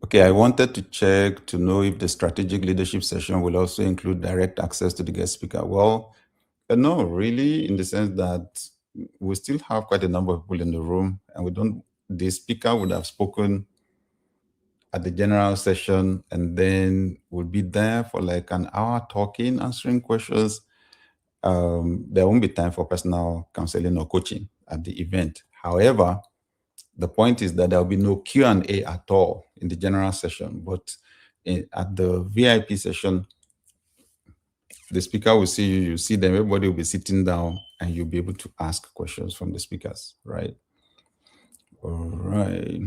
Okay, I wanted to check to know if the strategic leadership session will also include direct access to the guest speaker. Well, no, really, in the sense that we still have quite a number of people in the room, and the speaker would have spoken at the general session, and then we'll be there for like an hour talking, answering questions. There won't be time for personal counseling or coaching at the event. However, the point is that there'll be no Q&A at all in the general session, but at the VIP session, the speaker will see you, you see them, everybody will be sitting down, and you'll be able to ask questions from the speakers, right? All right.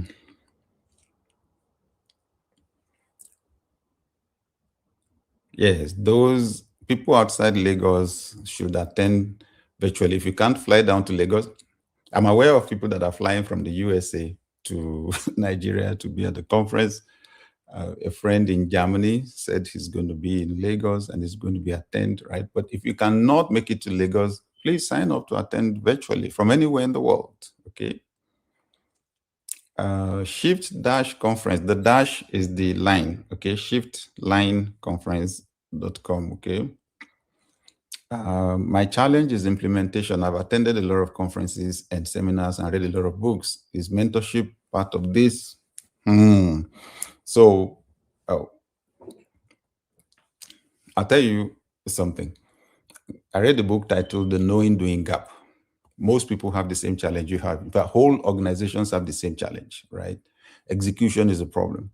Yes, those people outside Lagos should attend virtually. If you can't fly down to Lagos, I'm aware of people that are flying from the USA to Nigeria to be at the conference. A friend in Germany said he's going to be in Lagos and he's going to be attend, right? But if you cannot make it to Lagos, please sign up to attend virtually from anywhere in the world. Okay. Shift Dash Conference. The dash is the line. Okay. shiftlineconference.com. Okay. My challenge is implementation. I've attended a lot of conferences and seminars and read a lot of books. Is mentorship part of this? So I'll tell you something. I read a book titled The Knowing Doing Gap. Most people have the same challenge you have. The whole organizations have the same challenge, right? Execution is a problem.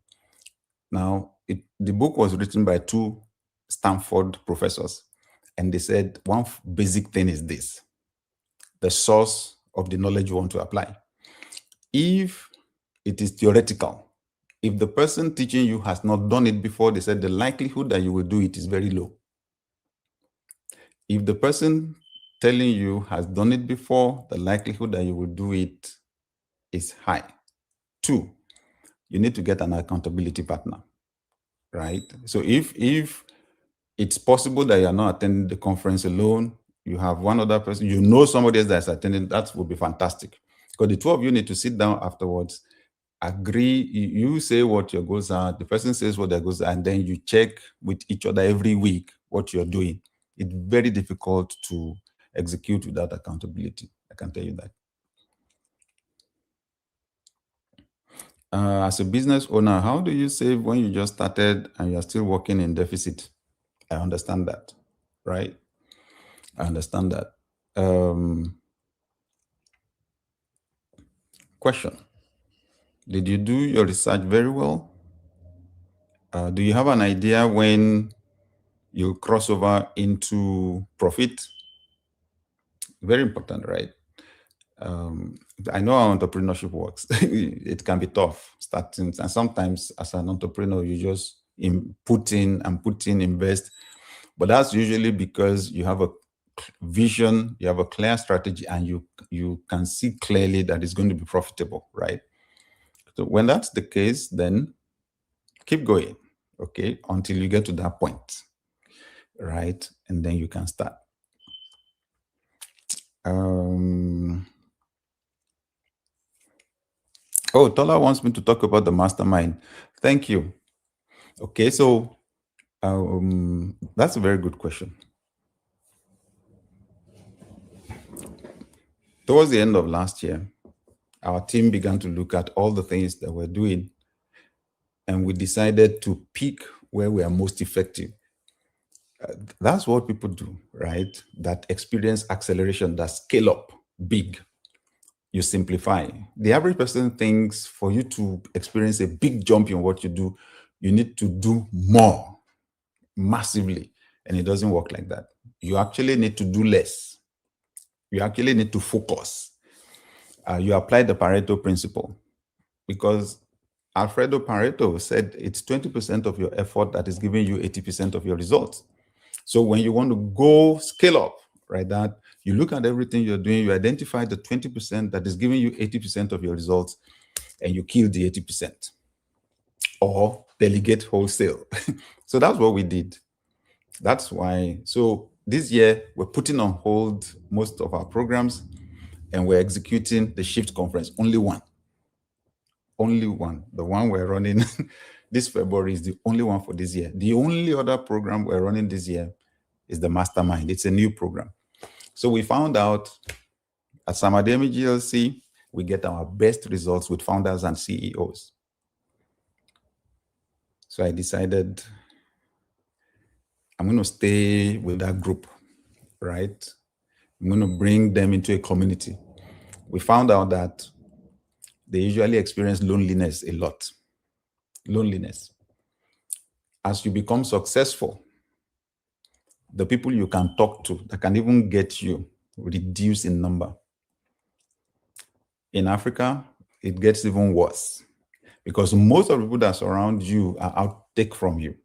Now, the book was written by two Stanford professors, and they said one basic thing is this: the source of the knowledge you want to apply. If it is theoretical, if the person teaching you has not done it before, they said the likelihood that you will do it is very low. If the person telling you has done it before, the likelihood that you will do it is high. 2, you need to get an accountability partner, right? So if it's possible that you're not attending the conference alone, you have one other person, you know somebody else that's attending, that would be fantastic. Because the two of you need to sit down afterwards, agree, you say what your goals are, the person says what their goals are, and then you check with each other every week what you're doing. It's very difficult to execute without accountability. I can tell you that. As a business owner, how do you save when you just started and you're still working in deficit? I understand that, right? I understand that. Question. Did you do your research very well? Do you have an idea when you cross over into profit? Very important, right? I know how entrepreneurship works. It can be tough starting, and sometimes as an entrepreneur, you just put in, invest. But that's usually because you have a vision, you have a clear strategy, and you can see clearly that it's going to be profitable, right? So when that's the case, then keep going, okay, until you get to that point, right? And then you can start. Oh, Tola wants me to talk about the mastermind. Thank you. Okay, so that's a very good question. Towards the end of last year, our team began to look at all the things that we're doing, and we decided to pick where we are most effective. That's what people do, right? That experience acceleration, that scale up big. You simplify. The average person thinks for you to experience a big jump in what you do, you need to do more massively. And it doesn't work like that. You actually need to do less. You actually need to focus. You apply the Pareto principle, because Alfredo Pareto said it's 20% of your effort that is giving you 80% of your results. So when you want to go scale up, right, that you look at everything you're doing, you identify the 20% that is giving you 80% of your results, and you kill the 80%, or delegate wholesale. So that's what we did. That's why. So this year, we're putting on hold most of our programs, and we're executing the Shift Conference. Only one. The one we're running this February is the only one for this year. The only other program we're running this year is the Mastermind. It's a new program. So we found out at Sam Adeyemi GLC, we get our best results with founders and CEOs. So I decided I'm going to stay with that group, right? I'm going to bring them into a community. We found out that they usually experience loneliness a lot. Loneliness. As you become successful, the people you can talk to that can even get you reduce in number. In Africa, it gets even worse, because most of the people that surround you are outtake from you.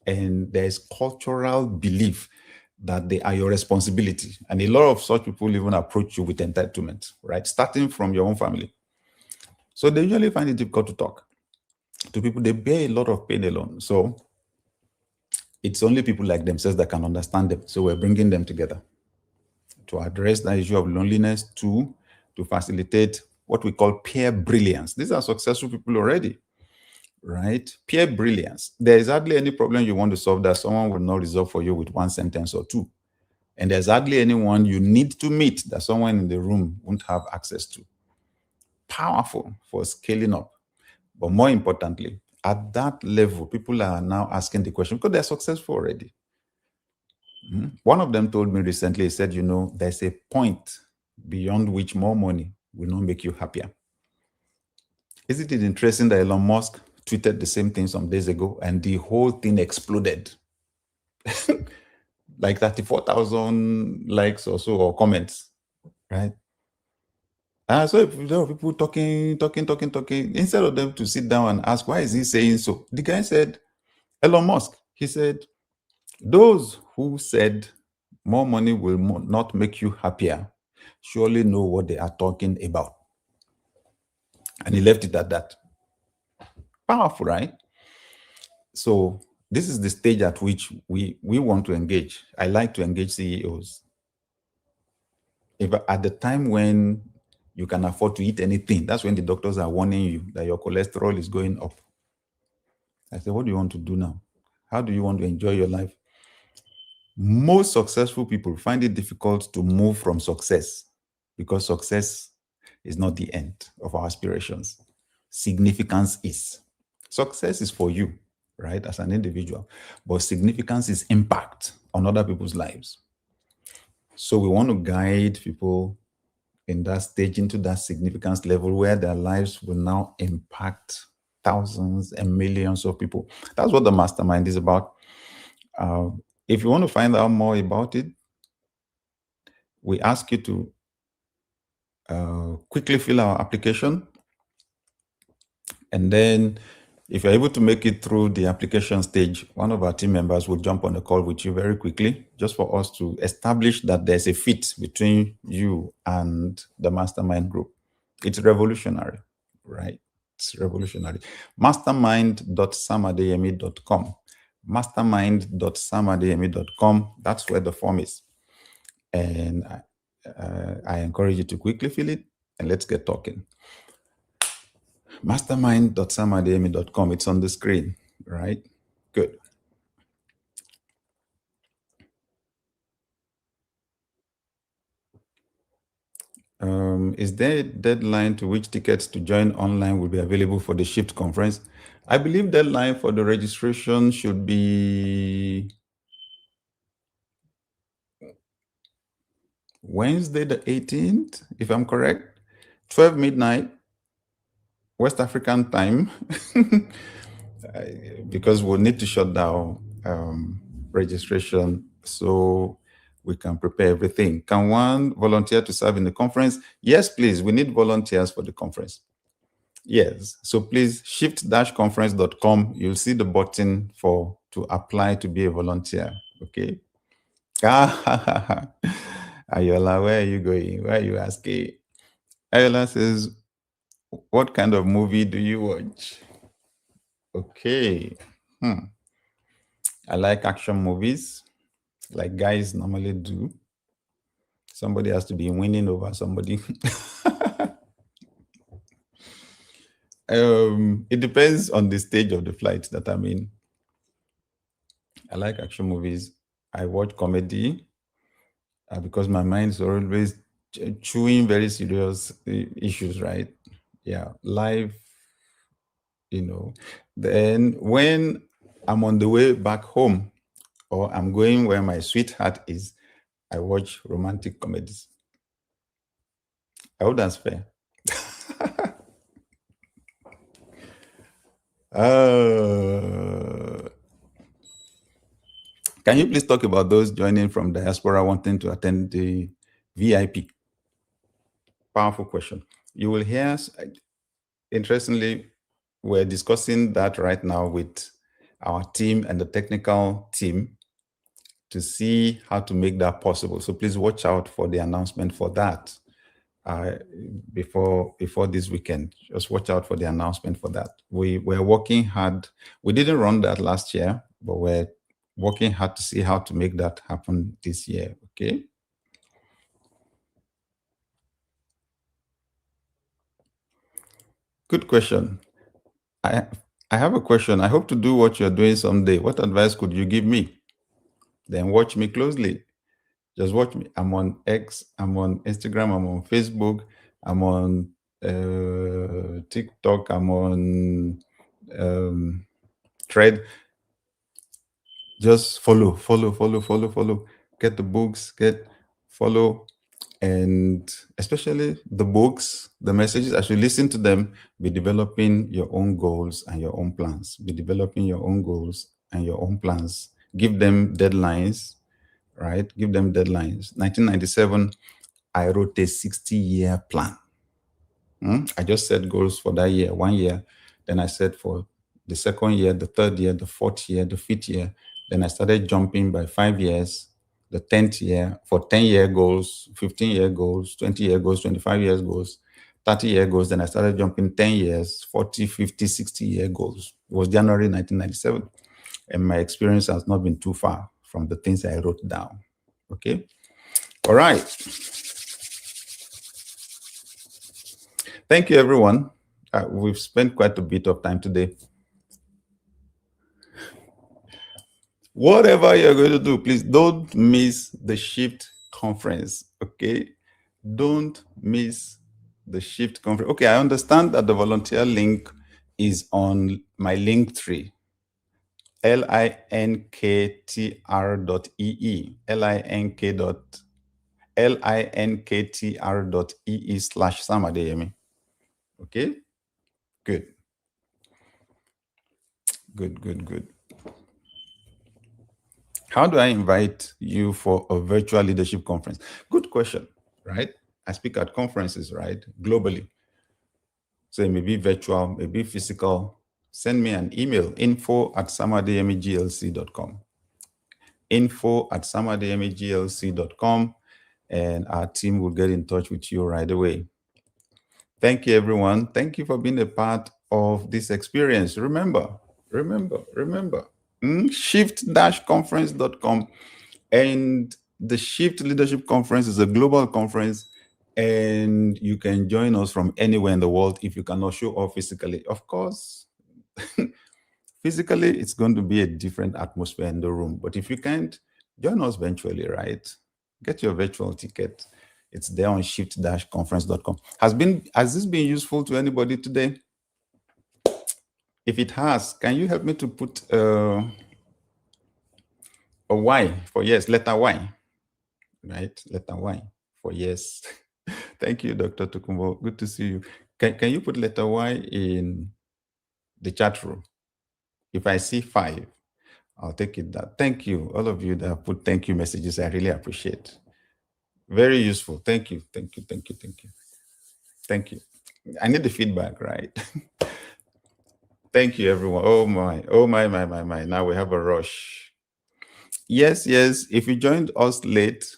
And there's cultural belief that they are your responsibility. And a lot of such people even approach you with entitlement, right? Starting from your own family. So they usually find it difficult to talk to people. They bear a lot of pain alone. So it's only people like themselves that can understand them. So we're bringing them together. to address that issue of loneliness. 2, to facilitate what we call peer brilliance. These are successful people already, right? Peer brilliance. There is hardly any problem you want to solve that someone will not resolve for you with 1 sentence or 2. And there's hardly anyone you need to meet that someone in the room won't have access to. Powerful for scaling up. But more importantly, at that level, people are now asking the question because they're successful already. One of them told me recently, he said, there's a point beyond which more money will not make you happier. Isn't it interesting that Elon Musk tweeted the same thing some days ago and the whole thing exploded? Like 34,000 likes or so, or comments, right? So if there are people talking, instead of them to sit down and ask, why is he saying so? The guy said, Elon Musk, he said, those who said more money will not make you happier surely know what they are talking about. And he left it at that. Powerful, right? So this is the stage at which we want to engage. I like to engage CEOs. If at the time when you can afford to eat anything, that's when the doctors are warning you that your cholesterol is going up. I said, what do you want to do now? How do you want to enjoy your life? Most successful people find it difficult to move from success because success is not the end of our aspirations. Significance is. Success is for you, right, as an individual, but significance is impact on other people's lives. So we want to guide people in that stage into that significance level where their lives will now impact thousands and millions of people. That's what the mastermind is about. If you want to find out more about it, we ask you to quickly fill our application. And then if you're able to make it through the application stage, one of our team members will jump on a call with you very quickly, just for us to establish that there's a fit between you and the mastermind group. It's revolutionary, right? It's revolutionary. Mastermind.samadeyemi.com. Mastermind.samadeyemi.com. That's where the form is. And I encourage you to quickly fill it and let's get talking. Mastermind.samadeyemi.com. It's on the screen, right? Good. Is there a deadline to which tickets to join online will be available for the Shift conference? I believe deadline for the registration should be Wednesday the 18th, if I'm correct, 12 midnight, West African time, because we'll need to shut down registration so we can prepare everything. Can one volunteer to serve in the conference? Yes, please. We need volunteers for the conference. Yes. So please, shift-conference.com. You'll see the button to apply to be a volunteer. Okay. Ayola, where are you going? Where are you asking? Ayola says, what kind of movie do you watch? Okay. I like action movies, like guys normally do. Somebody has to be winning over somebody. It depends on the stage of the flight that I'm in. I like action movies. I watch comedy because my mind is always chewing very serious issues, right? Yeah, life, Then when I'm on the way back home or I'm going where my sweetheart is, I watch romantic comedies. I hope that's fair. Can you please talk about those joining from diaspora wanting to attend the VIP? Powerful question. You will hear, interestingly, we're discussing that right now with our team and the technical team to see how to make that possible. So please watch out for the announcement for that before this weekend. Just watch out for the announcement for that. We're working hard. We didn't run that last year, but we're working hard to see how to make that happen this year. Okay. Good question. I have a question. I hope to do what you're doing someday. What advice could you give me? Then watch me closely. Just watch me. I'm on X, I'm on Instagram, I'm on Facebook, I'm on TikTok, I'm on Thread. Just follow. Get the books, follow, and especially the books, the messages, as you listen to them, be developing your own goals and your own plans. Be developing your own goals and your own plans. Give them deadlines, right? Give them deadlines. 1997, I wrote a 60-year plan. I just set goals for that year, 1 year. Then I set for the second year, the third year, the fourth year, the fifth year. Then I started jumping by 5 years, the 10th year for 10-year goals, 15-year goals, 20-year goals, 25 years goals, 30-year goals. Then I started jumping 10 years, 40, 50, 60-year goals. It was January 1997. And my experience has not been too far from the things I wrote down. Okay. All right. Thank you, everyone. We've spent quite a bit of time today. Whatever you're going to do, please don't miss the Shift conference, okay? Don't miss the Shift conference. Okay, I understand that the volunteer link is on my link tree, linktr.ee, linktr.ee/Sam Adeyemi. Okay, good. How do I invite you for a virtual leadership conference? Good question, right? I speak at conferences, right? Globally. So it may be virtual, maybe physical. Send me an email, info@samadeyemiglc.com. info@samadeyemiglc.com, and our team will get in touch with you right away. Thank you, everyone. Thank you for being a part of this experience. Remember, shift-conference.com. And the Shift Leadership Conference is a global conference, and you can join us from anywhere in the world if you cannot show up physically. Of course, physically, it's going to be a different atmosphere in the room. But if you can't, join us virtually, right? Get your virtual ticket. It's there on shift-conference.com. Has this been useful to anybody today? If it has, can you help me to put a Y for yes, letter Y, right? Letter Y for yes. Thank you, Dr. Tukumbo. Good to see you. Can you put letter Y in the chat room? If I see 5, I'll take it that. Thank you, all of you that have put thank you messages. I really appreciate. Very useful. Thank you. I need the feedback, right? Thank you, everyone. Oh my. Now we have a rush. Yes. If you joined us late,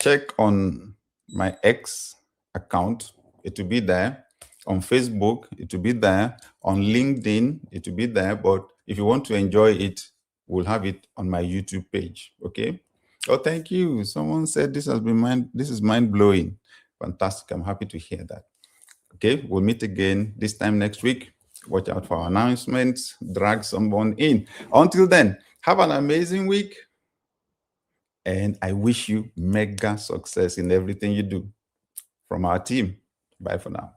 check on my X account. It will be there. On Facebook, it will be there. On LinkedIn, it will be there. But if you want to enjoy it, we'll have it on my YouTube page. Okay. Oh, thank you. Someone said this is mind-blowing. Fantastic. I'm happy to hear that. Okay, we'll meet again this time next week. Watch out for our announcements. Drag someone in. Until then, have an amazing week. And I wish you mega success in everything you do. From our team, bye for now.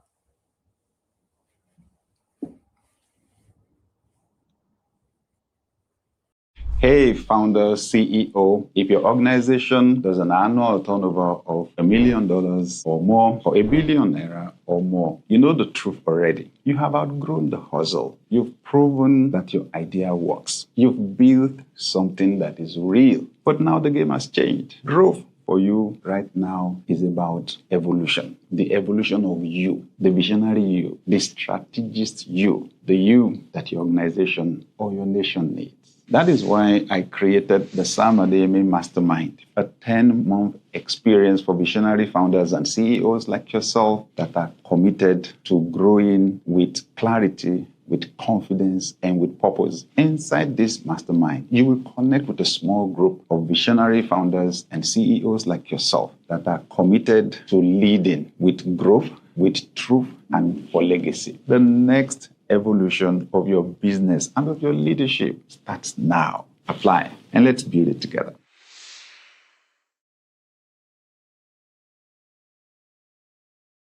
Hey, founder, CEO, if your organization does an annual turnover of $1 million or more, or ~1 billion naira or more, you know the truth already. You have outgrown the hustle. You've proven that your idea works. You've built something that is real. But now the game has changed. Growth for you right now is about evolution. The evolution of you, the visionary you, the strategist you, the you that your organization or your nation needs. That is why I created the Sam Adeyemi Mastermind, a 10-month experience for visionary founders and CEOs like yourself that are committed to growing with clarity, with confidence, and with purpose. Inside this mastermind, you will connect with a small group of visionary founders and CEOs like yourself that are committed to leading with growth, with truth and for legacy. The next evolution of your business and of your leadership starts now. Apply and let's build it together.